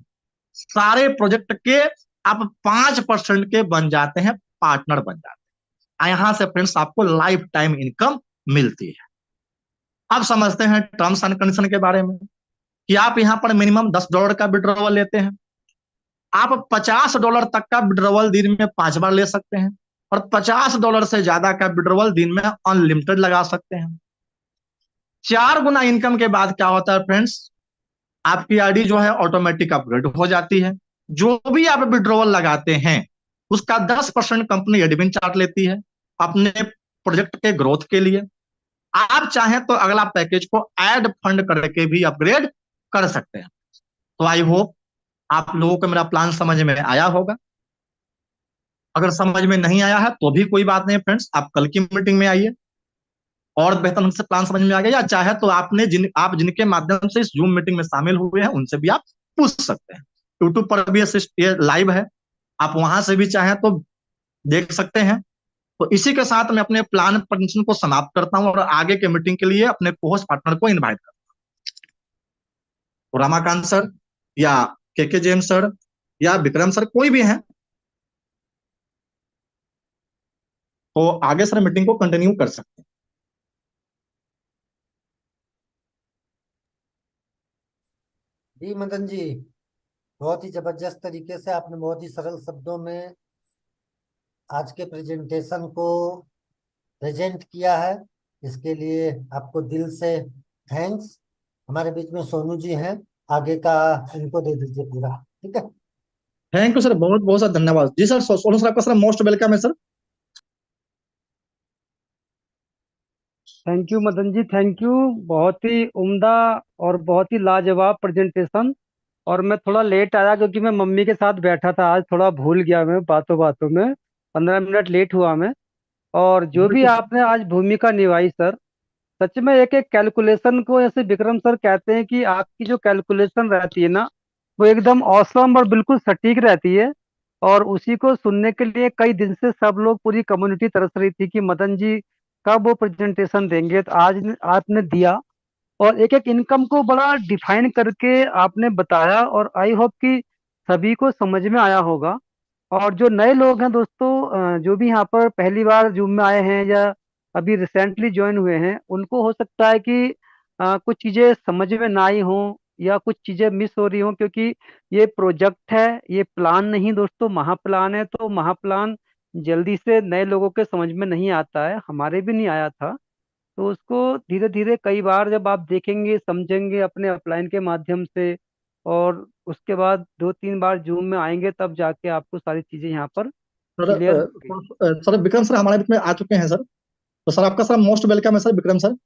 सारे प्रोजेक्ट के आप 5% के बन जाते हैं, पार्टनर बन जाते हैं। यहां से फ्रेंड्स आपको लाइफ टाइम इनकम मिलती है। अब समझते हैं टर्म्स एंड कंडीशन के बारे में, कि आप यहां पर मिनिमम $10 का विड्रॉवल लेते हैं, आप $50 तक का विड्रॉवल दिन में 5 बार ले सकते हैं, और $50 से ज्यादा का विड्रॉवल दिन में अनलिमिटेड लगा सकते हैं। 4 गुना इनकम के बाद क्या होता है फ्रेंड्स, आपकी आईडी जो है ऑटोमेटिक अपग्रेड हो जाती है। जो भी आप विड्रॉवल लगाते हैं उसका 10% कंपनी एडमिन चार्ज लेती है अपने प्रोजेक्ट के ग्रोथ के लिए। आप चाहें तो अगला पैकेज को ऐड फंड करके भी अपग्रेड कर सकते हैं। तो आई होप आप लोगों को मेरा प्लान समझ में आया होगा। अगर समझ में नहीं आया है तो भी कोई बात नहीं फ्रेंड्स, आप कल की मीटिंग में आइए और बेहतर ढंग से प्लान समझ में आ गया, या चाहे तो आप जिनके माध्यम से इस जूम मीटिंग में शामिल हुए हैं उनसे भी आप पूछ सकते हैं। यूट्यूब पर भी ये लाइव है, आप वहां से भी चाहें तो देख सकते हैं। तो इसी के साथ मैं अपने प्लान प्रेजेंटेशन को समाप्त करता हूं और आगे के मीटिंग के लिए अपने कोहोस्ट पार्टनर को इनवाइट करता हूं। तो रमाकांत सर या के जैन सर या विक्रम सर, कोई भी हैं, तो आगे सर मीटिंग को कंटिन्यू कर सकते हैं। जी मदन जी, बहुत ही जबरदस्त तरीके से आपने बहुत ही सरल शब्दों में आज के प्रेजेंटेशन को प्रेजेंट किया है। इसके लिए आपको दिल से थैंक्स। हमारे बीच में सोनू जी हैं, आगे का इनको दे दीजिए पूरा, ठीक है। थैंक यू सर, बहुत बहुत सर धन्यवाद। जी सर, सोनू सर आपका सर मोस्ट वेलकम है sir. Thank you Madan ji, thank you. बहुत ही उम्दा और बहुत ही लाजवाब प्रेजेंटेशन। और मैं थोड़ा लेट आया क्योंकि मैं मम्मी के साथ बैठा था, आज थोड़ा भूल गया मैं बातों बातों में, 15 मिनट लेट हुआ मैं। और जो भी बिल्कुल आपने आज भूमिका निभाई सर, सच में एक एक कैलकुलेशन को, जैसे विक्रम सर कहते हैं कि आपकी जो कैलकुलेशन रहती है ना, वो एकदम औसम और बिल्कुल सटीक रहती है। और उसी को सुनने के लिए कई दिन से सब लोग, पूरी कम्युनिटी तरस रही थी कि मदन जी कब वो प्रेजेंटेशन देंगे। तो आज आपने दिया और एक एक इनकम को बड़ा डिफाइन करके आपने बताया, और आई होप कि सभी को समझ में आया होगा। और जो नए लोग हैं दोस्तों, जो भी यहाँ पर पहली बार जूम में आए हैं या अभी रिसेंटली ज्वाइन हुए हैं, उनको हो सकता है कि कुछ चीज़ें समझ में ना आई हों या कुछ चीज़ें मिस हो रही हों, क्योंकि ये प्रोजेक्ट है, ये प्लान नहीं दोस्तों, महाप्लान है। तो महाप्लान जल्दी से नए लोगों के समझ में नहीं आता है, हमारे भी नहीं आया था। तो उसको धीरे धीरे कई बार जब आप देखेंगे, समझेंगे अपने अपलाइन के माध्यम से, और उसके बाद 2-3 बार जूम में आएंगे, तब जाके आपको सारी चीजें यहाँ पर सर। क्लियर होंगी। सर विक्रम सर हमारे बीच में आ चुके हैं सर, तो सर आपका सर मोस्ट वेलकम है सर, विक्रम सर।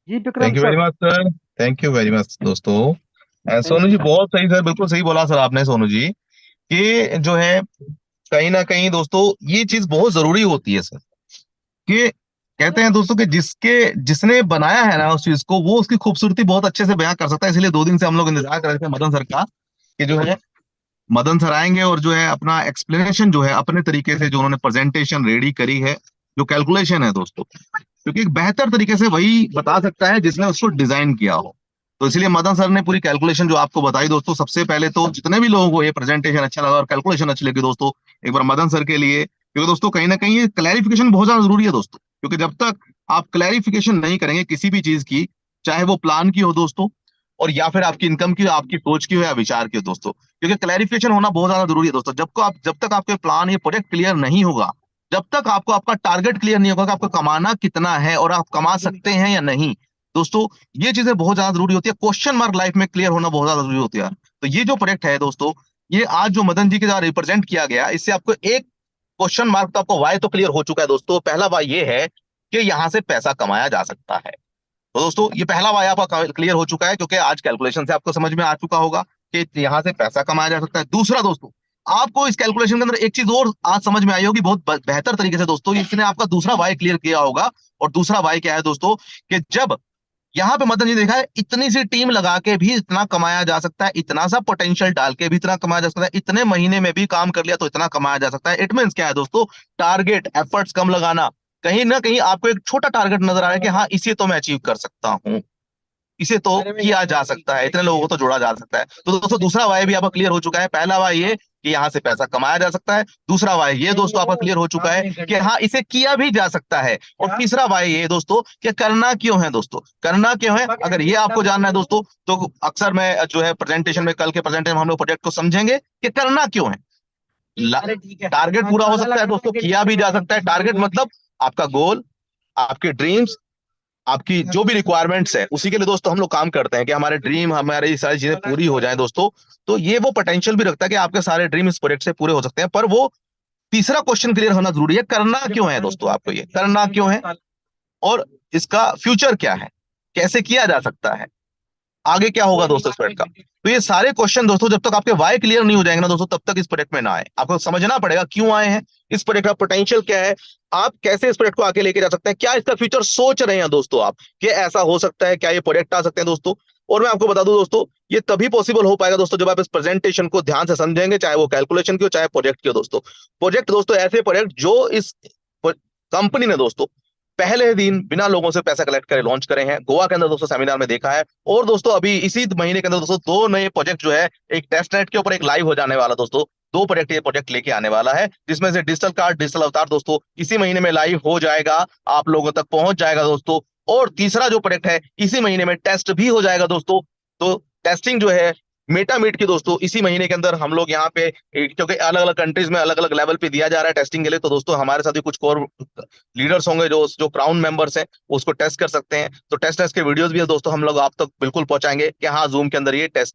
जी Vikram thank you very sir. Much sir, thank you very much दोस्तों। Thank Sonu ji you. बहुत सही सर, बिल्कुल सही बोला सर आपने सोनू जी, कि जो है कहीं ना कहीं दोस्तों ये चीज बहुत जरूरी होती है सर, कि कहते हैं दोस्तों कि जिसने बनाया है ना उस चीज को, वो उसकी खूबसूरती बहुत अच्छे से बयां कर सकता है। इसलिए 2 दिन से हम लोग इंतजार कर रहे थे मदन सर का, कि जो है मदन सर आएंगे और जो है अपना एक्सप्लेनेशन जो है अपने तरीके से जो उन्होंने प्रेजेंटेशन रेडी करी है, जो कैलकुलेशन है दोस्तों, क्योंकि एक बेहतर तरीके से वही बता सकता है जिसने उसको डिजाइन किया हो। तो इसलिए मदन सर ने पूरी कैलकुलेशन जो आपको बताई दोस्तों, सबसे पहले तो जितने भी लोगों को ये प्रेजेंटेशन अच्छा लगा और कैलकुलेशन अच्छी लगी दोस्तों, एक बार मदन सर के लिए, क्योंकि दोस्तों कहीं ना कहीं ये क्लैरिफिकेशन बहुत ज्यादा जरूरी है दोस्तों। क्योंकि जब तक आप क्लैरिफिकेशन नहीं करेंगे किसी भी चीज की, चाहे वो प्लान की हो दोस्तों, और या फिर आपकी इनकम की, आपकी सोच की हो या विचार की हो दोस्तों, क्योंकि क्लैरिफिकेशन होना बहुत ज्यादा जरूरी है दोस्तों। जब तक आपके प्लान, ये प्रोजेक्ट क्लियर नहीं होगा, जब तक आपको आपका टारगेट क्लियर नहीं होगा कि आपको कमाना कितना है और आप कमा सकते हैं या नहीं दोस्तों, ये चीजें बहुत ज्यादा जरूरी होती है। क्वेश्चन मार्क लाइफ में क्लियर होना बहुत ज्यादा जरूरी होती है। तो ये जो प्रोजेक्ट है दोस्तों, ये आज जो मदन जी के द्वारा रिप्रेजेंट किया गया, इससे आपको एक क्वेश्चन मार्क, तो आपको वाई तो क्लियर हो चुका है दोस्तों। पहला वाई ये है कि यहां से पैसा कमाया जा सकता है। तो दोस्तों ये पहला वाई आपका क्लियर हो चुका है, क्योंकि आज कैलकुलेशन से आपको समझ में आ चुका होगा कि यहां से पैसा कमाया जा सकता है। दूसरा दोस्तों, आपको इस कैलकुलेशन के अंदर एक चीज और आज समझ में आई होगी बहुत बेहतर तरीके से दोस्तों, इसने आपका दूसरा वाई क्लियर किया होगा। और दूसरा वाई क्या है दोस्तों, कि जब यहाँ पे मदन जी देखा है, इतनी सी टीम लगा के भी इतना कमाया जा सकता है, इतना सा पोटेंशियल डाल के भी इतना कमाया जा सकता है, इतने महीने में भी काम कर लिया तो इतना कमाया जा सकता है। इट मीन्स क्या है दोस्तों, टारगेट एफर्ट्स कम लगाना। कहीं ना कहीं आपको एक छोटा टारगेट नजर आ रहा है कि हाँ इसे तो मैं अचीव कर सकता हूँ, इसे तो किया जा सकता है, इतने लोगों को तो जोड़ा जा सकता है। तो दोस्तों दूसरा वाई भी आपका क्लियर हो चुका है। पहला वाई ये कि यहाँ से पैसा कमाया जा सकता है, दूसरा वाई ये दोस्तों आपका क्लियर हो चुका है कि हाँ इसे किया भी जा सकता है, और तीसरा वाई ये दोस्तों कि करना क्यों है दोस्तों, करना क्यों है। अगर ये आपको जानना है दोस्तों, तो अक्सर मैं जो है प्रेजेंटेशन में, कल के प्रेजेंटेशन में हम लोग प्रोजेक्ट को समझेंगे कि करना क्यों है। टारगेट पूरा हो सकता है दोस्तों, किया भी जा सकता है। टारगेट मतलब आपका गोल, आपके ड्रीम्स, आपकी जो भी रिक्वायरमेंट्स है, उसी के लिए दोस्तों हम लोग काम करते हैं कि हमारे ड्रीम, हमारी सारी चीजें पूरी हो जाए दोस्तों। तो ये वो पोटेंशियल भी रखता है कि आपके सारे ड्रीम इस प्रोजेक्ट से पूरे हो सकते हैं। पर वो तीसरा क्वेश्चन क्लियर होना जरूरी है, करना क्यों है दोस्तों, आपको ये करना क्यों है और इसका फ्यूचर क्या है, कैसे किया जा सकता है, आगे क्या होगा दोस्तों इस प्रोजेक्ट का। तो ये सारे क्वेश्चन दोस्तों जब तक आपके वाई क्लियर नहीं हो जाएंगे ना दोस्तों, तब तक इस प्रोजेक्ट में ना आए। आपको समझना पड़ेगा क्यों आए हैं, इस प्रोजेक्ट का पोटेंशियल क्या है, आप कैसे इस प्रोजेक्ट को आगे लेके जा सकते हैं, क्या इसका फ्यूचर सोच रहे हैं दोस्तों आप, कि ऐसा हो सकता है, क्या ये प्रोजेक्ट आ सकते हैं दोस्तों। और मैं आपको बता दूं दोस्तों, ये तभी पॉसिबल हो पाएगा दोस्तों जब आप इस प्रेजेंटेशन को ध्यान से समझेंगे, चाहे वो कैलकुलेशन की हो चाहे प्रोजेक्ट की हो दोस्तों। प्रोजेक्ट दोस्तों ऐसे प्रोजेक्ट जो इस कंपनी ने दोस्तों पहले दिन बिना लोगों से पैसा कलेक्ट करे लॉन्च करे हैं, गोवा के अंदर दोस्तों सेमिनार में देखा है। और दोस्तों अभी इसी महीने के अंदर दोस्तों 2 नए प्रोजेक्ट जो है, एक टेस्ट नेट के ऊपर एक लाइव हो जाने वाला दोस्तों, 2 प्रोजेक्ट ये प्रोजेक्ट लेके आने वाला है, जिसमें से डिजिटल कार्ड डिजिटल अवतार दोस्तों इसी महीने में लाइव हो जाएगा, आप लोगों तक पहुंच जाएगा दोस्तों। और तीसरा जो प्रोजेक्ट है इसी महीने में टेस्ट भी हो जाएगा दोस्तों। तो टेस्टिंग जो है मेटामीट की दोस्तों इसी महीने के अंदर हम लोग यहाँ पे, क्योंकि अलग अलग कंट्रीज में अलग अलग लेवल पे दिया जा रहा है टेस्टिंग के लिए, तो दोस्तों हमारे साथ भी कुछ कोर लीडर्स होंगे जो जो क्राउन मेंबर्स हैं, उसको टेस्ट कर सकते हैं। तो टेस्ट के वीडियोस भी दोस्तों हम लोग आप तक बिल्कुल पहुंचाएंगे कि हाँ जूम के अंदर ये टेस्ट